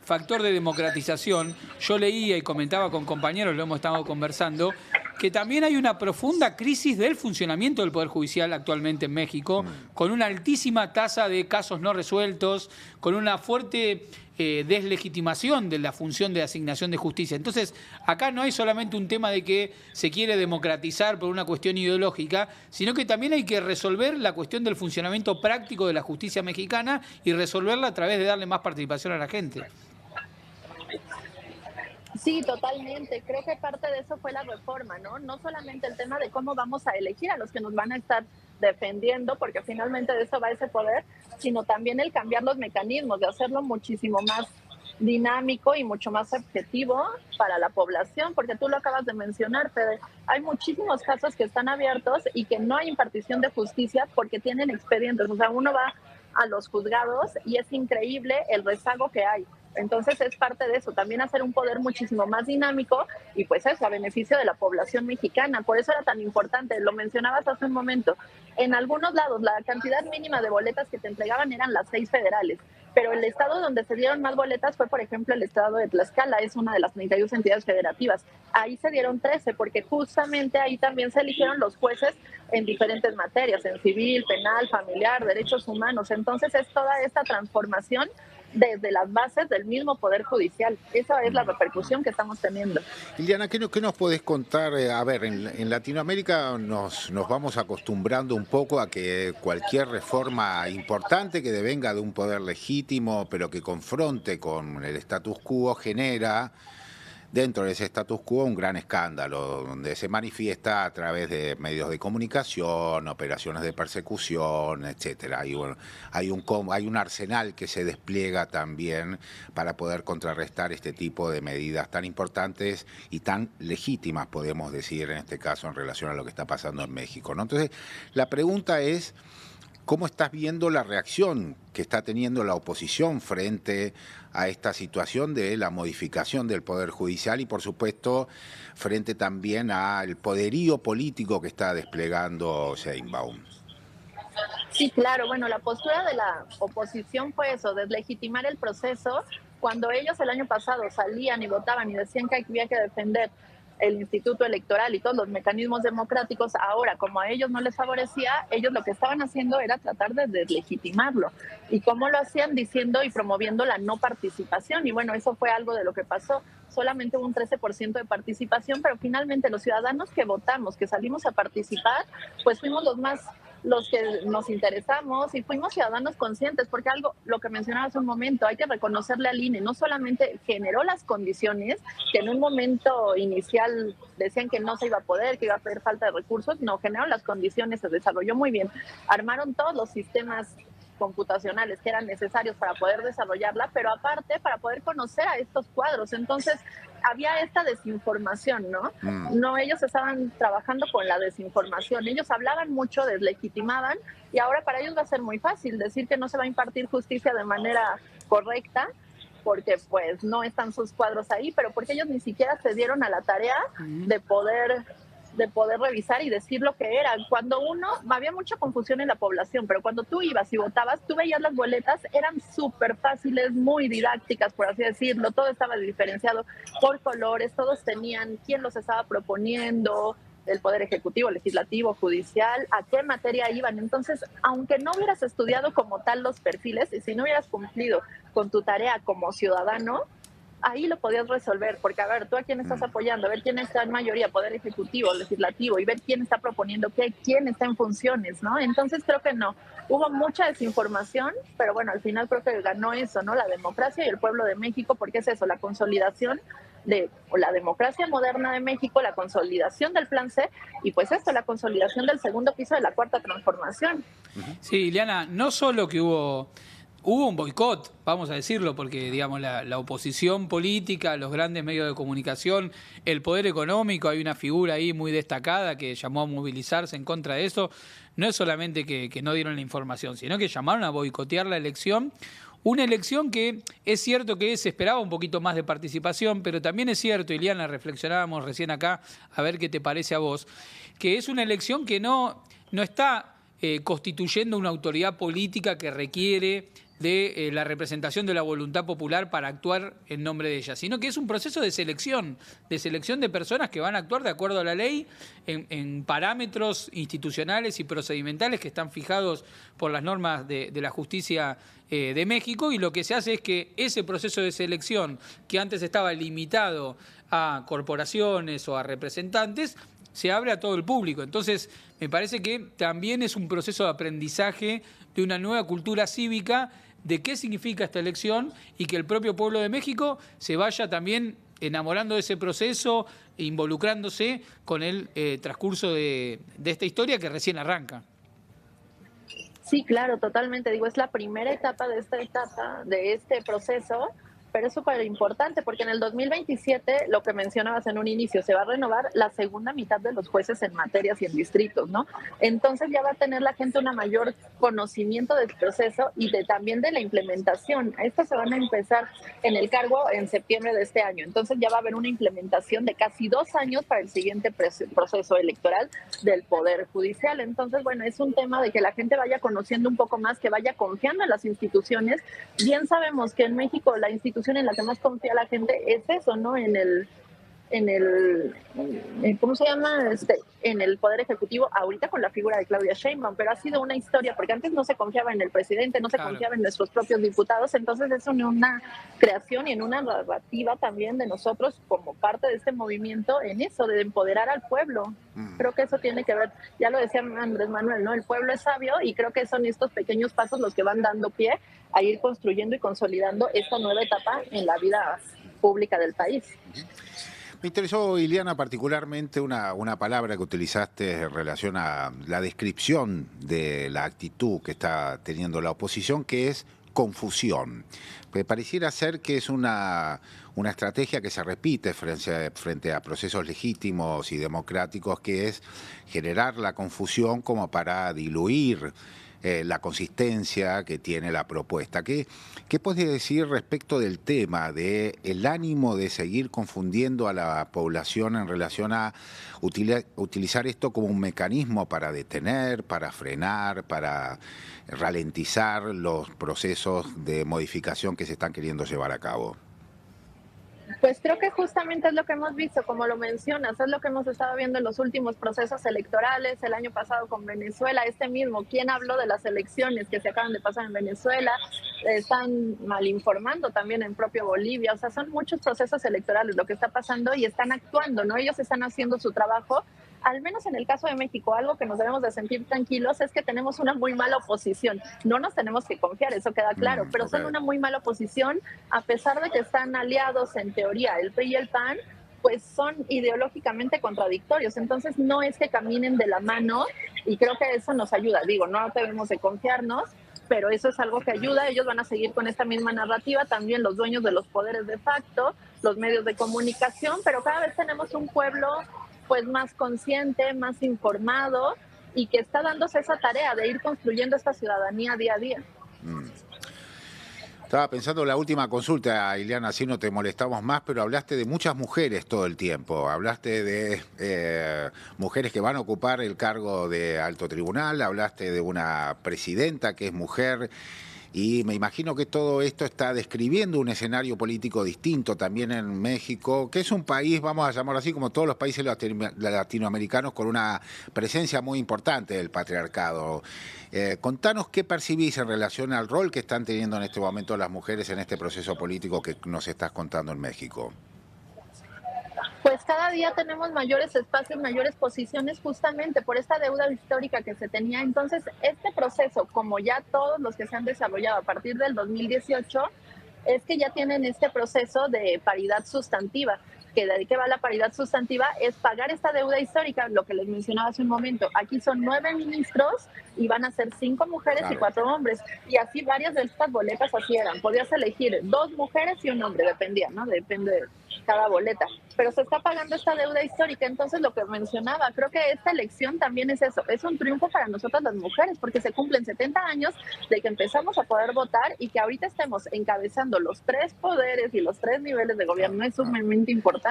factor de democratización, yo leía y comentaba con compañeros, lo hemos estado conversando, que también hay una profunda crisis del funcionamiento del Poder Judicial actualmente en México, con una altísima tasa de casos no resueltos, con una fuerte deslegitimación de la función de asignación de justicia. Entonces, acá no hay solamente un tema de que se quiere democratizar por una cuestión ideológica, sino que también hay que resolver la cuestión del funcionamiento práctico de la justicia mexicana y resolverla a través de darle más participación a la gente. Sí, totalmente. Creo que parte de eso fue la reforma, ¿no? No solamente el tema de cómo vamos a elegir a los que nos van a estar defendiendo, porque finalmente de eso va ese poder, sino también el cambiar los mecanismos, de hacerlo muchísimo más dinámico y mucho más objetivo para la población, porque tú lo acabas de mencionar, Fede. Hay muchísimos casos que están abiertos y que no hay impartición de justicia porque tienen expedientes. O sea, uno va a los juzgados y es increíble el rezago que hay. Entonces es parte de eso, también hacer un poder muchísimo más dinámico y pues eso, a beneficio de la población mexicana. Por eso era tan importante, lo mencionabas hace un momento, en algunos lados la cantidad mínima de boletas que te entregaban eran las 6 federales, pero el estado donde se dieron más boletas fue, por ejemplo, el estado de Tlaxcala, es una de las 32 entidades federativas. Ahí se dieron 13, porque justamente ahí también se eligieron los jueces en diferentes materias, en civil, penal, familiar, derechos humanos. Entonces es toda esta transformación desde las bases del mismo Poder Judicial. Esa es la repercusión que estamos teniendo. Liliana, ¿qué nos podés contar? A ver, en Latinoamérica nos vamos acostumbrando un poco a que cualquier reforma importante que devenga de un poder legítimo, pero que confronte con el status quo, genera dentro de ese status quo un gran escándalo, donde se manifiesta a través de medios de comunicación, operaciones de persecución, etcétera. Y bueno, hay un arsenal que se despliega también para poder contrarrestar este tipo de medidas tan importantes y tan legítimas, podemos decir en este caso, en relación a lo que está pasando en México, ¿no? Entonces, la pregunta es: ¿cómo estás viendo la reacción que está teniendo la oposición frente a esta situación de la modificación del Poder Judicial y, por supuesto, frente también al poderío político que está desplegando Sheinbaum? Sí, claro. Bueno, la postura de la oposición fue eso, deslegitimar el proceso. Cuando ellos el año pasado salían y votaban y decían que había que defender el Instituto Electoral y todos los mecanismos democráticos, ahora, como a ellos no les favorecía, ellos lo que estaban haciendo era tratar de deslegitimarlo. ¿Y cómo lo hacían? Diciendo y promoviendo la no participación. Y bueno, eso fue algo de lo que pasó. Solamente hubo un 13% de participación, pero finalmente los ciudadanos que votamos, que salimos a participar, pues fuimos los que nos interesamos y fuimos ciudadanos conscientes, porque algo, lo que mencionaba hace un momento, hay que reconocerle al INE, no solamente generó las condiciones, que en un momento inicial decían que no se iba a poder, que iba a haber falta de recursos, no, generó las condiciones, se desarrolló muy bien, armaron todos los sistemas computacionales que eran necesarios para poder desarrollarla, pero aparte para poder conocer a estos cuadros. Entonces había esta desinformación, ¿no? No, ellos estaban trabajando con la desinformación, ellos hablaban mucho, deslegitimaban, y ahora para ellos va a ser muy fácil decir que no se va a impartir justicia de manera correcta, porque pues no están sus cuadros ahí, pero porque ellos ni siquiera se dieron a la tarea de poder revisar y decir lo que era. Cuando había mucha confusión en la población, pero cuando tú ibas y votabas, tú veías las boletas, eran súper fáciles, muy didácticas, por así decirlo, todo estaba diferenciado por colores, todos tenían quién los estaba proponiendo, el Poder Ejecutivo, Legislativo, Judicial, a qué materia iban. Entonces, aunque no hubieras estudiado como tal los perfiles y si no hubieras cumplido con tu tarea como ciudadano, ahí lo podías resolver, porque a ver, tú a quién estás apoyando, a ver quién está en mayoría, Poder Ejecutivo, Legislativo, y ver quién está proponiendo qué, quién está en funciones, ¿no? Entonces creo que no, hubo mucha desinformación, pero bueno, al final creo que ganó eso, ¿no? La democracia y el pueblo de México, porque es eso, la consolidación de la democracia moderna de México, la consolidación del Plan C, y pues esto, la consolidación del segundo piso de la Cuarta Transformación. Sí, Liliana, no solo que hubo un boicot, vamos a decirlo, porque digamos la oposición política, los grandes medios de comunicación, el poder económico, hay una figura ahí muy destacada que llamó a movilizarse en contra de eso. No es solamente que no dieron la información, sino que llamaron a boicotear la elección. Una elección que es cierto que se esperaba un poquito más de participación, pero también es cierto, Iliana, reflexionábamos recién acá, a ver qué te parece a vos, que es una elección que no está constituyendo una autoridad política que requiere de la representación de la voluntad popular para actuar en nombre de ella, sino que es un proceso de selección de personas que van a actuar de acuerdo a la ley en parámetros institucionales y procedimentales que están fijados por las normas de la justicia de México, y lo que se hace es que ese proceso de selección, que antes estaba limitado a corporaciones o a representantes, se abre a todo el público. Entonces, me parece que también es un proceso de aprendizaje de una nueva cultura cívica de qué significa esta elección, y que el propio pueblo de México se vaya también enamorando de ese proceso, involucrándose con el transcurso de esta historia que recién arranca. Sí, claro, totalmente. Digo, es la primera etapa de este proceso, pero es súper importante porque en el 2027, lo que mencionabas en un inicio, se va a renovar la segunda mitad de los jueces en materias y en distritos, ¿no? Entonces ya va a tener la gente un mayor conocimiento del proceso y también de la implementación. Estas se van a empezar en el cargo en septiembre de este año, entonces ya va a haber una implementación de casi 2 años para el siguiente proceso electoral del Poder Judicial. Entonces, bueno, es un tema de que la gente vaya conociendo un poco más, que vaya confiando en las instituciones. Bien sabemos que en México la institución en la que más confía la gente es eso, ¿no? En ¿cómo se llama? En el Poder Ejecutivo, ahorita con la figura de Claudia Sheinbaum, pero ha sido una historia, porque antes no se confiaba en el presidente, no se confiaba en nuestros propios diputados, entonces es una creación y en una narrativa también de nosotros como parte de este movimiento en eso, de empoderar al pueblo. Creo que eso tiene que ver, ya lo decía Andrés Manuel, ¿no? El pueblo es sabio y creo que son estos pequeños pasos los que van dando pie a ir construyendo y consolidando esta nueva etapa en la vida pública del país. Me interesó, Ileana, particularmente una palabra que utilizaste en relación a la descripción de la actitud que está teniendo la oposición, que es confusión. Pareciera ser que es una estrategia que se repite frente a procesos legítimos y democráticos, que es generar la confusión como para diluir la consistencia que tiene la propuesta. ¿Qué puedes decir respecto del tema del ánimo de seguir confundiendo a la población en relación a utilizar esto como un mecanismo para detener, para frenar, para ralentizar los procesos de modificación que se están queriendo llevar a cabo? Pues creo que justamente es lo que hemos visto, como lo mencionas, es lo que hemos estado viendo en los últimos procesos electorales, el año pasado con Venezuela, mismo, ¿quién habló de las elecciones que se acaban de pasar en Venezuela? Están malinformando también en propio Bolivia, o sea, son muchos procesos electorales lo que está pasando y están actuando, ¿no? Ellos están haciendo su trabajo. Al menos en el caso de México, algo que nos debemos de sentir tranquilos es que tenemos una muy mala oposición. No nos tenemos que confiar, eso queda claro, pero son una muy mala oposición, a pesar de que están aliados en teoría el PRI y el PAN, pues son ideológicamente contradictorios. Entonces no es que caminen de la mano y creo que eso nos ayuda. Digo, no debemos de confiarnos, pero eso es algo que ayuda. Ellos van a seguir con esta misma narrativa, también los dueños de los poderes de facto, los medios de comunicación, pero cada vez tenemos un pueblo pues más consciente, más informado y que está dándose esa tarea de ir construyendo esta ciudadanía día a día. Estaba pensando en la última consulta, Ileana, así no te molestamos más, pero hablaste de muchas mujeres todo el tiempo. Hablaste de mujeres que van a ocupar el cargo de alto tribunal, hablaste de una presidenta que es mujer. Y me imagino que todo esto está describiendo un escenario político distinto también en México, que es un país, vamos a llamarlo así, como todos los países latinoamericanos, con una presencia muy importante del patriarcado. Contanos qué percibís en relación al rol que están teniendo en este momento las mujeres en este proceso político que nos estás contando en México. Pues cada día tenemos mayores espacios, mayores posiciones, justamente por esta deuda histórica que se tenía. Entonces, este proceso, como ya todos los que se han desarrollado a partir del 2018, es que ya tienen este proceso de paridad sustantiva. Que de ahí que va la paridad sustantiva es pagar esta deuda histórica, lo que les mencionaba hace un momento. Aquí son 9 ministros y van a ser 5 mujeres y 4 hombres. Y así varias de estas boletas así eran. Podías elegir 2 mujeres y un hombre, dependía, ¿no? Depende de cada boleta. Pero se está pagando esta deuda histórica. Entonces, lo que mencionaba, creo que esta elección también es eso. Es un triunfo para nosotras las mujeres, porque se cumplen 70 años de que empezamos a poder votar y que ahorita estemos encabezando los 3 poderes y los 3 niveles de gobierno es sumamente importante.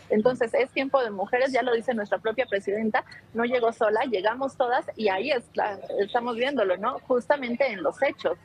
Entonces es tiempo de mujeres, ya lo dice nuestra propia presidenta, no llegó sola, llegamos todas y ahí estamos viéndolo, ¿no? Justamente en los hechos.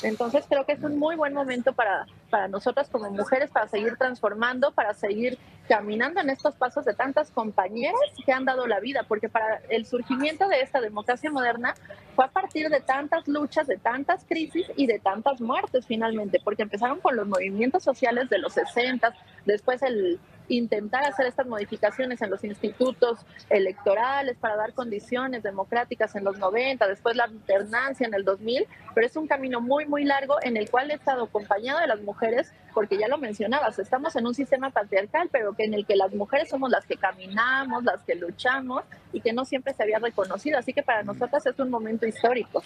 Entonces creo que es un muy buen momento para nosotras como mujeres, para seguir transformando, para seguir caminando en estos pasos de tantas compañeras que han dado la vida, porque para el surgimiento de esta democracia moderna fue a partir de tantas luchas, de tantas crisis y de tantas muertes finalmente, porque empezaron con los movimientos sociales de los 60, después el intentar hacer estas modificaciones en los institutos electorales para dar condiciones democráticas en los 90, después la alternancia en el 2000, pero es un camino muy, muy largo en el cual he estado acompañado de las mujeres, porque ya lo mencionabas, estamos en un sistema patriarcal, pero que en el que las mujeres somos las que caminamos, las que luchamos y que no siempre se había reconocido, así que para nosotras es un momento histórico.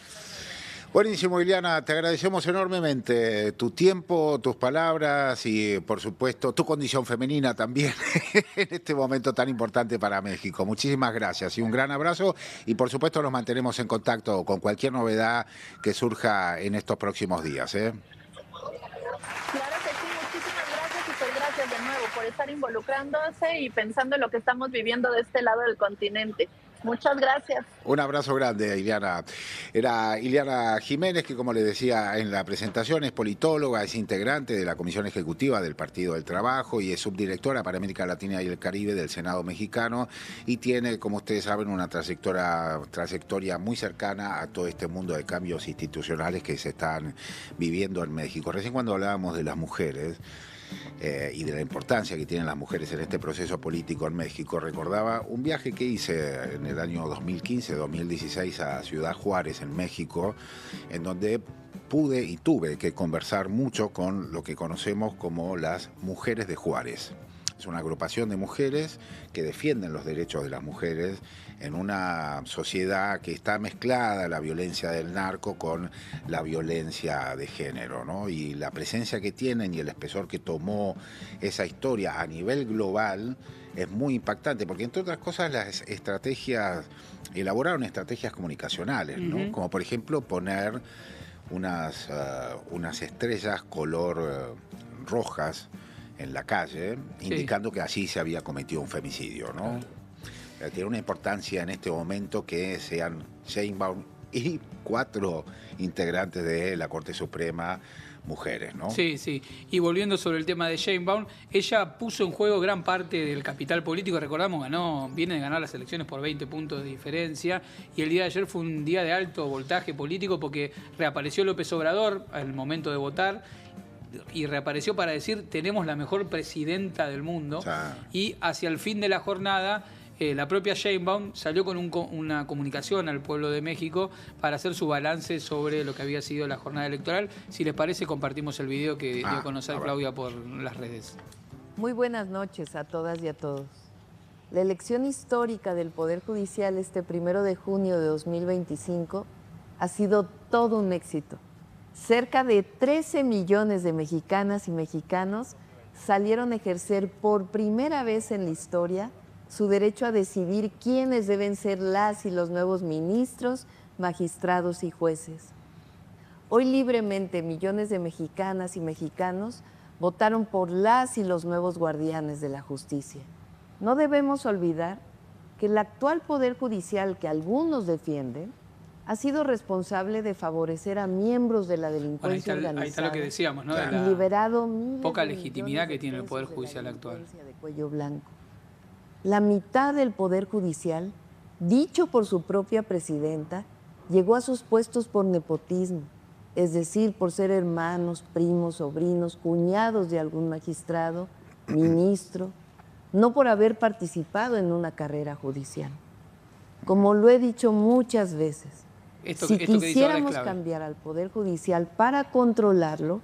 Buenísimo, Ileana, te agradecemos enormemente tu tiempo, tus palabras y, por supuesto, tu condición femenina también en este momento tan importante para México. Muchísimas gracias y un gran abrazo y, por supuesto, nos mantenemos en contacto con cualquier novedad que surja en estos próximos días. Claro que sí, muchísimas gracias y pues gracias de nuevo por estar involucrándose y pensando en lo que estamos viviendo de este lado del continente. Muchas gracias. Un abrazo grande, Ileana. Era Ileana Jiménez, que como les decía en la presentación, es politóloga, es integrante de la Comisión Ejecutiva del Partido del Trabajo y es subdirectora para América Latina y el Caribe del Senado mexicano y tiene, como ustedes saben, una trayectoria muy cercana a todo este mundo de cambios institucionales que se están viviendo en México. Recién cuando hablábamos de las mujeres, y de la importancia que tienen las mujeres en este proceso político en México, recordaba un viaje que hice en el año 2015-2016 a Ciudad Juárez, en México, en donde pude y tuve que conversar mucho con lo que conocemos como las Mujeres de Juárez. Es una agrupación de mujeres que defienden los derechos de las mujeres en una sociedad que está mezclada, la violencia del narco con la violencia de género, ¿no? Y la presencia que tienen y el espesor que tomó esa historia a nivel global es muy impactante, porque entre otras cosas elaboraron estrategias comunicacionales, ¿no? Como por ejemplo poner unas estrellas color rojas en la calle, indicando que allí se había cometido un femicidio, ¿no? Tiene una importancia en este momento que sean Sheinbaum y 4 integrantes de la Corte Suprema mujeres, ¿no? Sí, sí. Y volviendo sobre el tema de Sheinbaum, ella puso en juego gran parte del capital político. Recordamos, viene de ganar las elecciones por 20 puntos de diferencia, y el día de ayer fue un día de alto voltaje político porque reapareció López Obrador al momento de votar, y reapareció para decir: tenemos la mejor presidenta del mundo. Y hacia el fin de la jornada, la propia Sheinbaum salió con una comunicación al pueblo de México para hacer su balance sobre lo que había sido la jornada electoral. Si les parece, compartimos el video que dio a conocer Claudia por las redes. Muy buenas noches a todas y a todos. La elección histórica del Poder Judicial este 1 de junio de 2025 ha sido todo un éxito. Cerca de 13 millones de mexicanas y mexicanos salieron a ejercer por primera vez en la historia su derecho a decidir quiénes deben ser las y los nuevos ministros, magistrados y jueces. Hoy libremente millones de mexicanas y mexicanos votaron por las y los nuevos guardianes de la justicia. No debemos olvidar que el actual Poder Judicial que algunos defienden ha sido responsable de favorecer a miembros de la delincuencia organizada. Ahí está lo que decíamos, ¿no? Y liberado poca legitimidad que tiene el Poder Judicial actual. De cuello blanco. La mitad del Poder Judicial, dicho por su propia presidenta, llegó a sus puestos por nepotismo, es decir, por ser hermanos, primos, sobrinos, cuñados de algún magistrado, ministro, no por haber participado en una carrera judicial. Como lo he dicho muchas veces, si quisiéramos cambiar al Poder Judicial para controlarlo,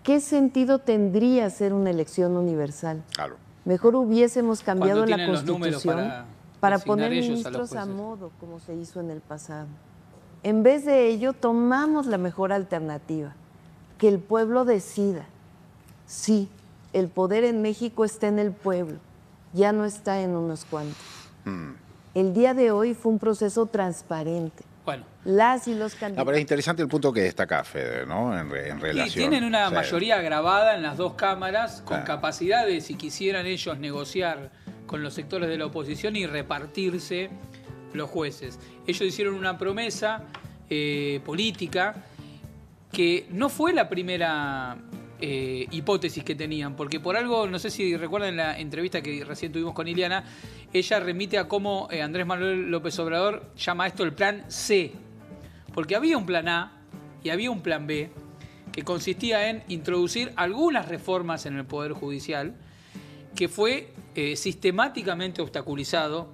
¿qué sentido tendría hacer una elección universal? Claro. Mejor hubiésemos cambiado la Constitución para poner ministros a modo, como se hizo en el pasado. En vez de ello, tomamos la mejor alternativa, que el pueblo decida. Sí, el poder en México está en el pueblo, ya no está en unos cuantos. El día de hoy fue un proceso transparente. Bueno. Las y los candidatos. Pero es interesante el punto que destaca Fede, ¿no? En relación. Y tienen una mayoría grabada en las dos cámaras, con capacidad de, si quisieran ellos, negociar con los sectores de la oposición y repartirse los jueces. Ellos hicieron una promesa política que no fue la primera hipótesis que tenían, porque por algo, no sé si recuerdan la entrevista que recién tuvimos con Ileana, ella remite a cómo Andrés Manuel López Obrador llama a esto el plan C, porque había un plan A y había un plan B que consistía en introducir algunas reformas en el Poder Judicial, que fue sistemáticamente obstaculizado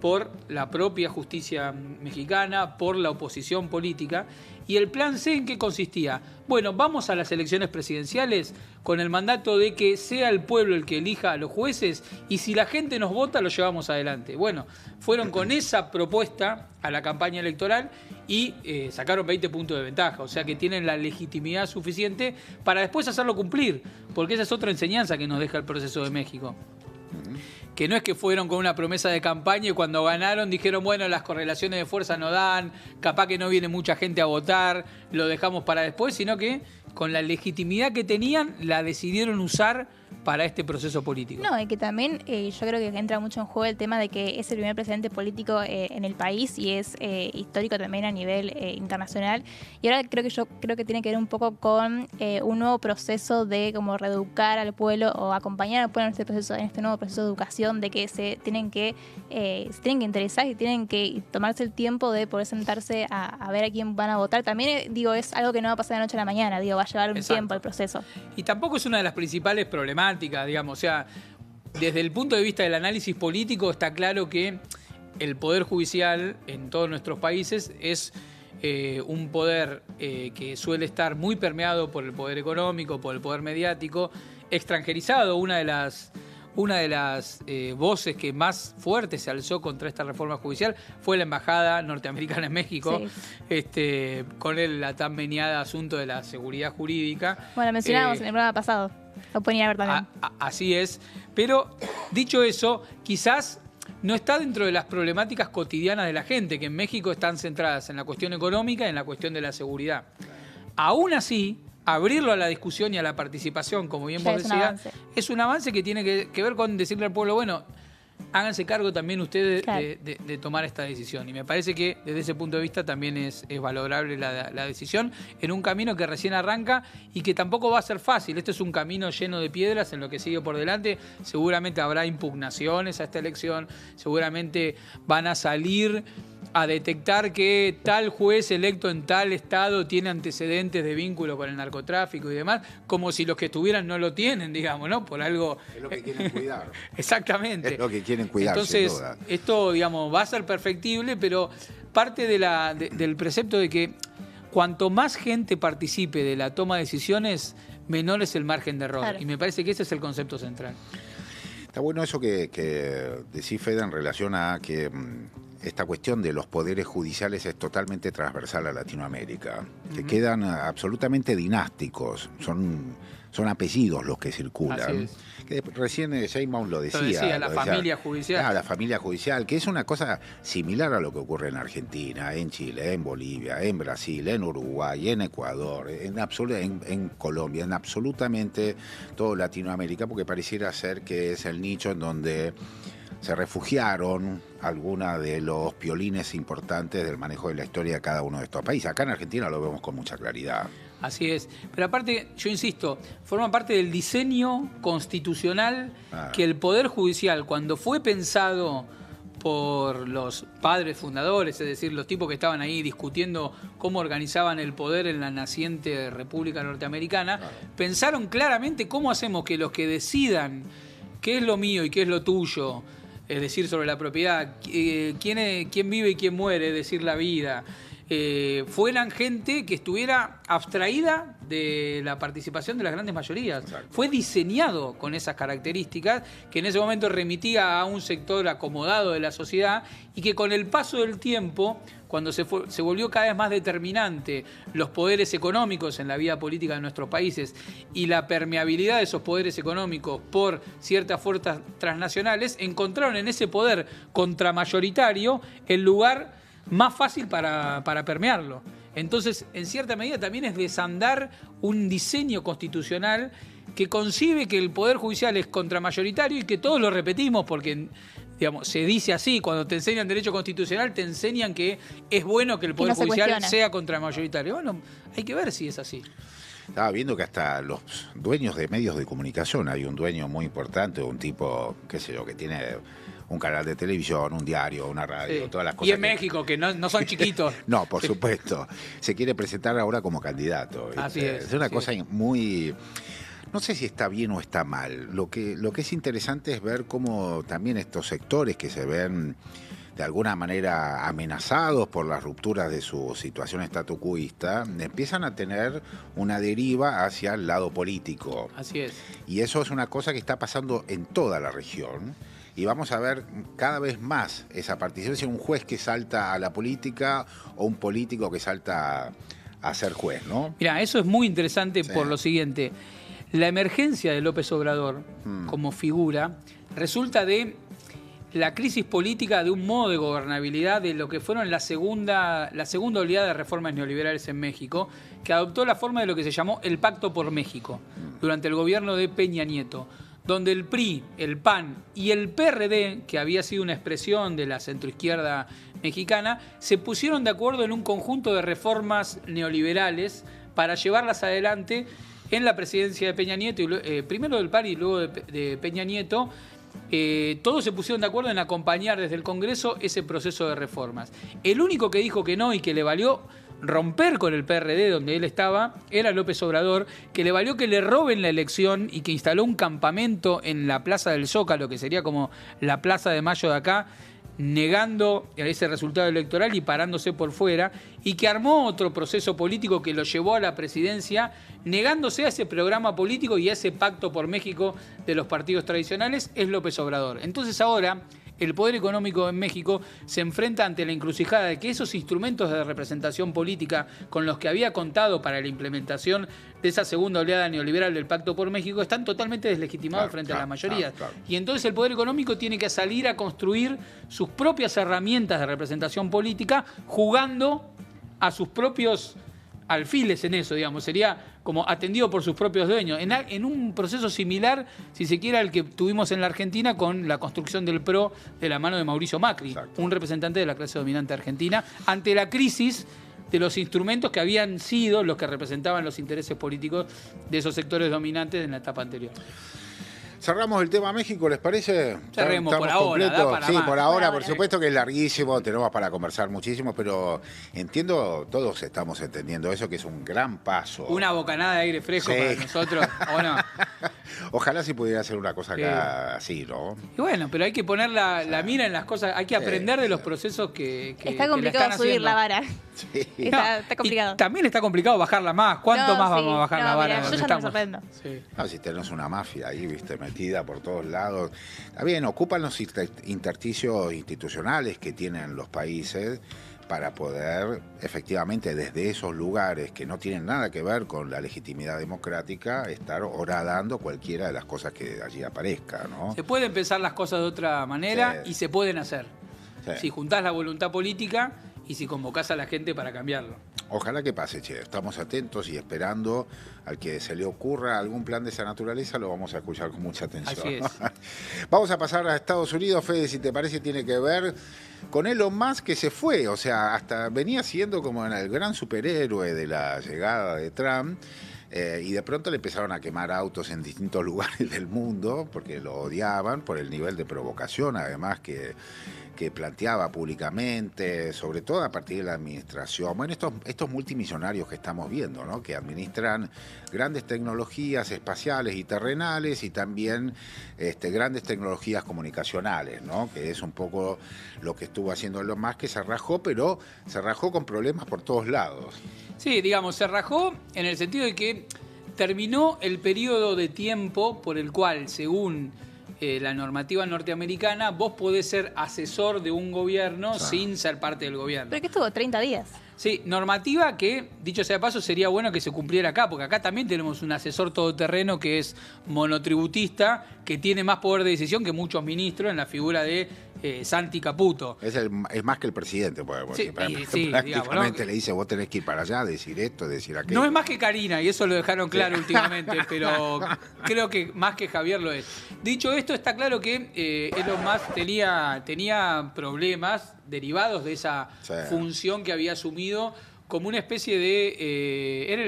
por la propia justicia mexicana, por la oposición política. ¿Y el plan C en qué consistía? Bueno, vamos a las elecciones presidenciales con el mandato de que sea el pueblo el que elija a los jueces, y si la gente nos vota, lo llevamos adelante. Bueno, fueron con esa propuesta a la campaña electoral y sacaron 20 puntos de ventaja. O sea que tienen la legitimidad suficiente para después hacerlo cumplir, porque esa es otra enseñanza que nos deja el proceso de México. Que no es que fueron con una promesa de campaña y cuando ganaron dijeron, bueno, las correlaciones de fuerza no dan, capaz que no viene mucha gente a votar, lo dejamos para después, sino que con la legitimidad que tenían la decidieron usar para este proceso político. No, y que también yo creo que entra mucho en juego el tema de que es el primer presidente político en el país y es histórico también a nivel internacional. Y ahora yo creo que tiene que ver un poco con un nuevo proceso de como reeducar al pueblo o acompañar al pueblo en este nuevo proceso de educación, de que se tienen que interesar y tienen que tomarse el tiempo de poder sentarse a ver a quién van a votar. También es algo que no va a pasar de noche a la mañana, va a llevar un tiempo el proceso. Y tampoco es una de las principales problemáticas, digamos, o sea, desde el punto de vista del análisis político está claro que el Poder Judicial en todos nuestros países es un poder que suele estar muy permeado por el poder económico, por el poder mediático, extranjerizado. Una de las voces que más fuerte se alzó contra esta reforma judicial fue la embajada norteamericana en México, sí. Con el tan meneado asunto de la seguridad jurídica. Bueno, mencionábamos en el programa pasado, lo ponía a ver también. Así es, pero dicho eso, quizás no está dentro de las problemáticas cotidianas de la gente, que en México están centradas en la cuestión económica y en la cuestión de la seguridad. Aún así, abrirlo a la discusión y a la participación, como bien vos decías, es un avance que tiene que ver con decirle al pueblo, bueno, háganse cargo también ustedes de tomar esta decisión. Y me parece que desde ese punto de vista también es valorable la decisión en un camino que recién arranca y que tampoco va a ser fácil. Este es un camino lleno de piedras en lo que sigue por delante. Seguramente habrá impugnaciones a esta elección, seguramente van a salir a detectar que tal juez electo en tal estado tiene antecedentes de vínculo con el narcotráfico y demás, como si los que estuvieran no lo tienen, digamos, ¿no? Por algo... Es lo que quieren cuidar. Exactamente. Es lo que quieren cuidar. Entonces, esto, digamos, va a ser perfectible, pero parte del precepto de que cuanto más gente participe de la toma de decisiones, menor es el margen de error. Claro. Y me parece que ese es el concepto central. Está bueno eso que decís, Fede, en relación a que esta cuestión de los poderes judiciales es totalmente transversal a Latinoamérica, que quedan absolutamente dinásticos, son apellidos los que circulan. Que recién Sheinbaum lo decía. La familia judicial. Ah, la familia judicial, que es una cosa similar a lo que ocurre en Argentina, en Chile, en Bolivia, en Brasil, en Uruguay, en Ecuador, en Colombia, en absolutamente todo Latinoamérica, porque pareciera ser que es el nicho en donde se refugiaron algunos de los piolines importantes del manejo de la historia de cada uno de estos países. Acá en Argentina lo vemos con mucha claridad. Así es. Pero aparte, yo insisto, forma parte del diseño constitucional que el Poder Judicial, cuando fue pensado por los padres fundadores, es decir, los tipos que estaban ahí discutiendo cómo organizaban el poder en la naciente República Norteamericana, pensaron claramente cómo hacemos que los que decidan qué es lo mío y qué es lo tuyo, es decir, sobre la propiedad, quién vive y quién muere, es decir, la vida, fueran gente que estuviera abstraída de la participación de las grandes mayorías. Exacto. Fue diseñado con esas características que en ese momento remitía a un sector acomodado de la sociedad y que con el paso del tiempo, cuando se volvió cada vez más determinante los poderes económicos en la vida política de nuestros países y la permeabilidad de esos poderes económicos por ciertas fuerzas transnacionales, encontraron en ese poder contramayoritario el lugar más fácil para permearlo. Entonces, en cierta medida también es desandar un diseño constitucional que concibe que el Poder Judicial es contramayoritario y que todos lo repetimos porque, digamos, se dice así, cuando te enseñan Derecho Constitucional te enseñan que es bueno que el Poder Judicial sea contramayoritario. Bueno, hay que ver si es así. Estaba viendo que hasta los dueños de medios de comunicación, hay un dueño muy importante, un tipo, qué sé yo, que tiene un canal de televisión, un diario, una radio, todas las cosas. Y en México, que no son chiquitos. No, por supuesto. Se quiere presentar ahora como candidato. Así es. Es una cosa muy... No sé si está bien o está mal. Lo que es interesante es ver cómo también estos sectores que se ven de alguna manera amenazados por las rupturas de su situación estatucuista, empiezan a tener una deriva hacia el lado político. Así es. Y eso es una cosa que está pasando en toda la región. Y vamos a ver cada vez más esa participación, un juez que salta a la política o un político que salta a ser juez, ¿no? Mirá, eso es muy interesante por lo siguiente. La emergencia de López Obrador como figura resulta de la crisis política de un modo de gobernabilidad de lo que fueron la segunda oleada de reformas neoliberales en México, que adoptó la forma de lo que se llamó el Pacto por México durante el gobierno de Peña Nieto, donde el PRI, el PAN y el PRD, que había sido una expresión de la centroizquierda mexicana, se pusieron de acuerdo en un conjunto de reformas neoliberales para llevarlas adelante en la presidencia de Peña Nieto, primero del PAN y luego de Peña Nieto. Todos se pusieron de acuerdo en acompañar desde el Congreso ese proceso de reformas. El único que dijo que no y que le valió romper con el PRD donde él estaba era López Obrador, que le valió que le roben la elección y que instaló un campamento en la Plaza del Zócalo, que sería como la Plaza de Mayo de acá, negando ese resultado electoral y parándose por fuera, y que armó otro proceso político que lo llevó a la presidencia, negándose a ese programa político y a ese pacto por México de los partidos tradicionales, es López Obrador. Entonces ahora el poder económico en México se enfrenta ante la encrucijada de que esos instrumentos de representación política con los que había contado para la implementación de esa segunda oleada neoliberal del Pacto por México están totalmente deslegitimados frente a la mayoría. Y entonces el poder económico tiene que salir a construir sus propias herramientas de representación política jugando a sus propios alfiles en eso, digamos. Sería como atendido por sus propios dueños, en un proceso similar, si se quiere, al que tuvimos en la Argentina con la construcción del PRO de la mano de Mauricio Macri, un representante de la clase dominante argentina, ante la crisis de los instrumentos que habían sido los que representaban los intereses políticos de esos sectores dominantes en la etapa anterior. Cerramos el tema México, ¿les parece? Cerremos por ahora. Sí, por ahora, por supuesto que es larguísimo, tenemos para conversar muchísimo, pero entiendo, todos estamos entendiendo eso, que es un gran paso. Una bocanada de aire fresco para nosotros, ¿o no? Ojalá si pudiera hacer una cosa acá así, ¿no? Y bueno, pero hay que poner la mira en las cosas, hay que aprender de los procesos que está complicado subir la vara. Sí. Está complicado. También está complicado bajarla más. ¿Cuánto más vamos a bajar la vara? Mira, yo ya me sorprendo. Sí. No, si tenemos una mafia ahí, viste, metida por todos lados. Está bien, ocupan los intersticios institucionales que tienen los países para poder, efectivamente, desde esos lugares que no tienen nada que ver con la legitimidad democrática, estar horadando cualquiera de las cosas que allí aparezca, ¿no? Se pueden pensar las cosas de otra manera y se pueden hacer. Sí. Si juntás la voluntad política y si convocás a la gente para cambiarlo. Ojalá que pase, che. Estamos atentos y esperando al que se le ocurra algún plan de esa naturaleza, lo vamos a escuchar con mucha atención. Así es. Vamos a pasar a Estados Unidos, Fede, si te parece, tiene que ver con Elon Musk, que se fue. O sea, hasta venía siendo como el gran superhéroe de la llegada de Trump. Y de pronto le empezaron a quemar autos en distintos lugares del mundo porque lo odiaban por el nivel de provocación, además, que planteaba públicamente, sobre todo a partir de la administración. Bueno, estos multimillonarios que estamos viendo, ¿no? Que administran grandes tecnologías espaciales y terrenales y también grandes tecnologías comunicacionales, ¿no? Que es un poco lo que estuvo haciendo Elon Musk, que se rajó, pero se rajó con problemas por todos lados. Sí, digamos, se rajó en el sentido de que terminó el periodo de tiempo por el cual, según la normativa norteamericana, vos podés ser asesor de un gobierno sin ser parte del gobierno. Pero que estuvo 30 días. Sí, normativa que, dicho sea de paso, sería bueno que se cumpliera acá, porque acá también tenemos un asesor todoterreno que es monotributista, que tiene más poder de decisión que muchos ministros en la figura de Santi Caputo. Es más que el presidente, porque sí, prácticamente digamos, ¿no? Le dice, vos tenés que ir para allá, decir esto, decir aquello. No es más que Karina, y eso lo dejaron claro últimamente, pero creo que más que Javier lo es. Dicho esto, está claro que Elon Musk tenía problemas derivados de esa función que había asumido como una especie de... era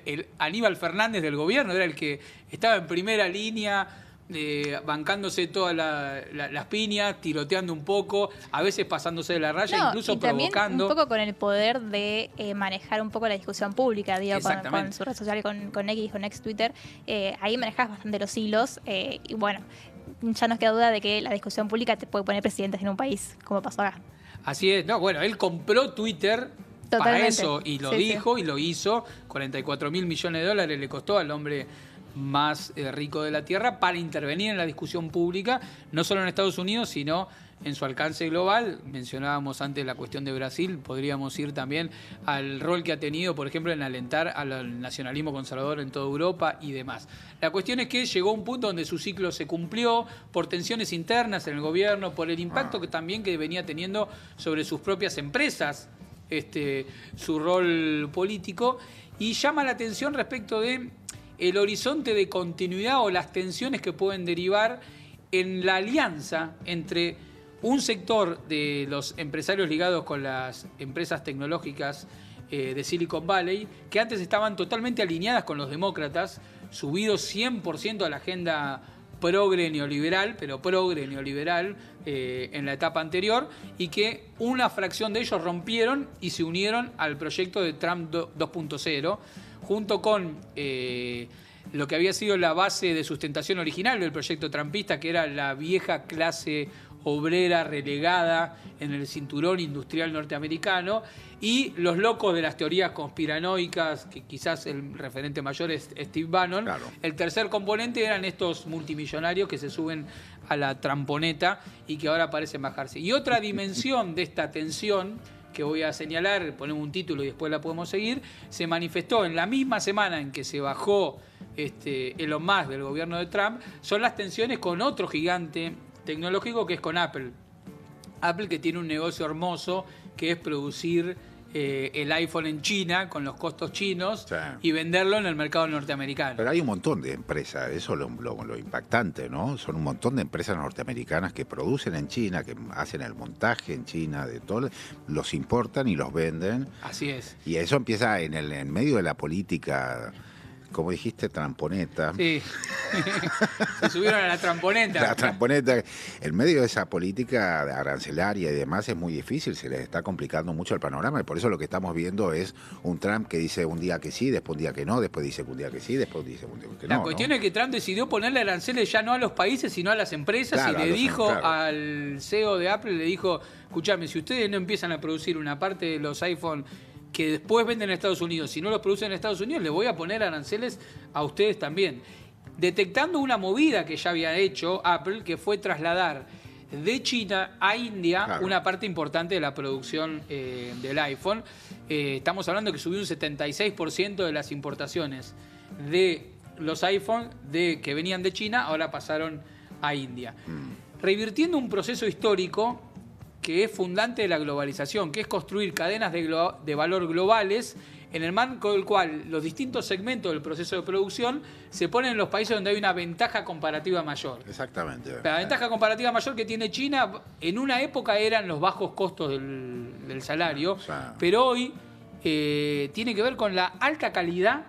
el Aníbal Fernández del gobierno, era el que estaba en primera línea, bancándose todas las piñas, tiroteando un poco, a veces pasándose de la raya, incluso y también provocando. Un poco con el poder de manejar un poco la discusión pública, digo, con su red social, con X, con ex Twitter. Ahí manejás bastante los hilos y bueno, ya nos queda duda de que la discusión pública te puede poner presidentes en un país, como pasó acá. Así es, no, bueno, él compró Twitter para eso y lo dijo y lo hizo. 44.000 millones de dólares le costó al hombre más rico de la Tierra para intervenir en la discusión pública, no solo en Estados Unidos, sino en su alcance global. Mencionábamos antes la cuestión de Brasil, podríamos ir también al rol que ha tenido, por ejemplo, en alentar al nacionalismo conservador en toda Europa y demás. La cuestión es que llegó a un punto donde su ciclo se cumplió por tensiones internas en el gobierno, por el impacto que también que venía teniendo sobre sus propias empresas, su rol político, y llama la atención respecto de el horizonte de continuidad o las tensiones que pueden derivar en la alianza entre un sector de los empresarios ligados con las empresas tecnológicas de Silicon Valley, que antes estaban totalmente alineadas con los demócratas, subidos 100% a la agenda progre neoliberal, pero progre neoliberal en la etapa anterior, y que una fracción de ellos rompieron y se unieron al proyecto de Trump 2.0, junto con lo que había sido la base de sustentación original del proyecto trumpista, que era la vieja clase obrera relegada en el cinturón industrial norteamericano, y los locos de las teorías conspiranoicas, que quizás el referente mayor es Steve Bannon. Claro. El tercer componente eran estos multimillonarios que se suben a la tramponeta y que ahora parecen bajarse. Y otra dimensión de esta tensión, que voy a señalar, ponemos un título y después la podemos seguir, se manifestó en la misma semana en que se bajó Elon Musk del gobierno de Trump, son las tensiones con otro gigante tecnológico, que es con Apple. Apple, que tiene un negocio hermoso, que es producir el iPhone en China con los costos chinos, sí, y venderlo en el mercado norteamericano. Pero hay un montón de empresas, eso es lo impactante, ¿no? Son un montón de empresas norteamericanas que producen en China, que hacen el montaje en China, de todo, los importan y los venden. Así es. Y eso empieza en medio de la política, como dijiste, tramponeta. Sí, se subieron a la tramponeta. La tramponeta. En medio de esa política arancelaria y demás es muy difícil, se les está complicando mucho el panorama, y por eso lo que estamos viendo es un Trump que dice un día que sí, después un día que no, después dice un día que sí, después dice un día que no. La cuestión es que Trump decidió ponerle aranceles ya no a los países, sino a las empresas, claro, y le dijo al CEO de Apple, le dijo, escuchame, si ustedes no empiezan a producir una parte de los iPhone que después venden en Estados Unidos, si no los producen en Estados Unidos, les voy a poner aranceles a ustedes también. Detectando una movida que ya había hecho Apple, que fue trasladar de China a India, claro, una parte importante de la producción del iPhone. Estamos hablando que subió un 76% de las importaciones de los iPhone que venían de China, ahora pasaron a India. Revirtiendo un proceso histórico que es fundante de la globalización, que es construir cadenas de valor globales en el marco del cual los distintos segmentos del proceso de producción se ponen en los países donde hay una ventaja comparativa mayor. Exactamente. La ventaja comparativa mayor que tiene China en una época eran los bajos costos del salario, o sea, pero hoy tiene que ver con la alta calidad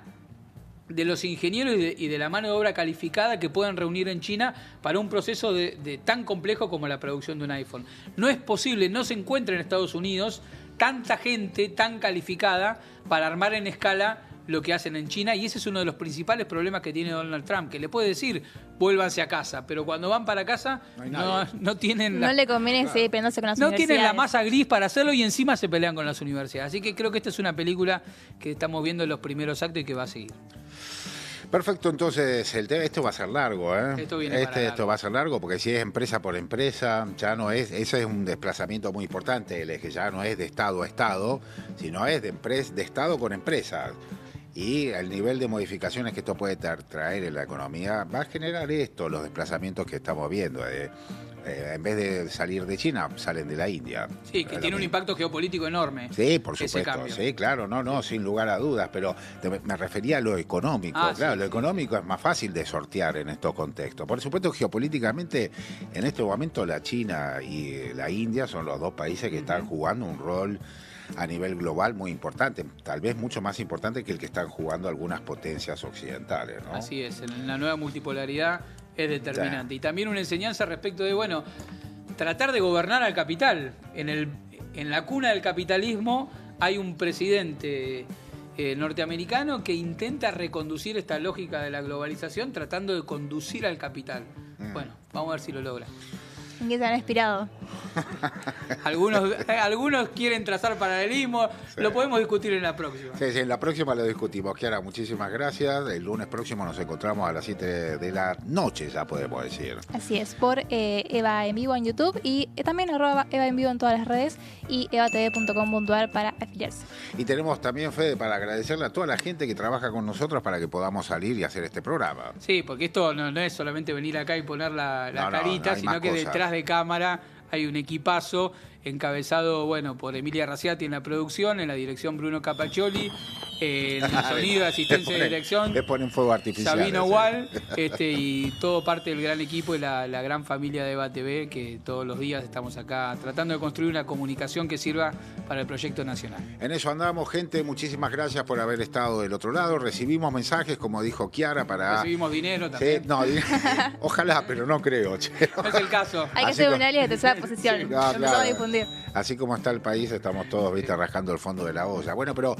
de los ingenieros y de la mano de obra calificada que pueden reunir en China para un proceso tan complejo como la producción de un iPhone. No es posible, no se encuentra en Estados Unidos tanta gente tan calificada para armar en escala lo que hacen en China, y ese es uno de los principales problemas que tiene Donald Trump, que le puede decir, vuélvanse a casa, pero cuando van para casa no tienen... No le conviene seguir peleándose con las universidades. No tienen la masa gris para hacerlo y encima se pelean con las universidades. Así que creo que esta es una película que estamos viendo en los primeros actos y que va a seguir. Perfecto, entonces esto va a ser largo, ¿eh? Esto va a ser largo, porque si es empresa por empresa, ya no es, ese es un desplazamiento muy importante, el que ya no es de Estado a Estado, sino es de Estado con empresas. Y el nivel de modificaciones que esto puede traer en la economía va a generar los desplazamientos que estamos viendo. En vez de salir de China, salen de la India. Sí, que tiene un impacto geopolítico enorme. Sí, por supuesto. Sí, claro, no, sin lugar a dudas. Pero me refería a lo económico. Claro, lo económico es más fácil de sortear en estos contextos. Por supuesto, geopolíticamente, en este momento la China y la India son los dos países que están jugando un rol a nivel global muy importante, tal vez mucho más importante que el que están jugando algunas potencias occidentales, ¿no? Así es, en la nueva multipolaridad es determinante. Sí. Y también una enseñanza respecto de, tratar de gobernar al capital. En la cuna del capitalismo hay un presidente norteamericano que intenta reconducir esta lógica de la globalización tratando de conducir al capital. Bueno, vamos a ver si lo logra. ¿En qué se han inspirado? Algunos quieren trazar paralelismo, sí. Lo podemos discutir en la próxima. Sí, en la próxima lo discutimos. Kiara, muchísimas gracias. El lunes próximo nos encontramos a las 7 de la noche, ya podemos decir. Así es, por Eva en Vivo en YouTube y también @Eva en Vivo en todas las redes y evatv.com.ar para afiliarse. Y tenemos también, Fede, para agradecerle a toda la gente que trabaja con nosotros para que podamos salir y hacer este programa. Sí, porque esto no es solamente venir acá y poner la carita, sino que detrás de cámara hay un equipazo encabezado, por Emilia Raciati en la producción, en la dirección Bruno Capaccioli, el sonido, asistencia de dirección. Le ponen fuego artificial. Sabino Gual, y todo parte del gran equipo y la gran familia de EVA TV, que todos los días estamos acá tratando de construir una comunicación que sirva para el proyecto nacional. En eso andamos, gente. Muchísimas gracias por haber estado del otro lado. Recibimos mensajes, como dijo Chiara, para... Recibimos dinero también. Sí, no, ojalá, pero no creo. No es el caso. Hay que hacer un alias de tercera posición. No, Lo empezamos a claro. difundir. Así como está el país, estamos todos, viste, rascando el fondo de la olla. Bueno, pero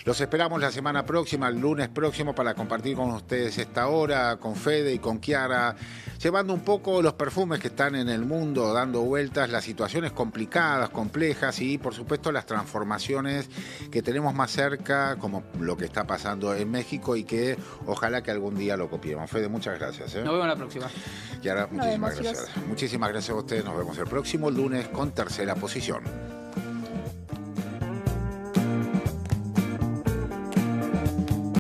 los esperamos la semana próxima, el lunes próximo, para compartir con ustedes esta hora, con Fede y con Chiara, llevando un poco los perfumes que están en el mundo, dando vueltas, las situaciones complicadas, complejas y, por supuesto, las transformaciones que tenemos más cerca, como lo que está pasando en México y que ojalá que algún día lo copiemos. Fede, muchas gracias. Nos vemos la próxima. Chiara, muchísimas vemos, gracias. Muchísimas gracias a ustedes. Nos vemos el próximo lunes con Tercera Posición.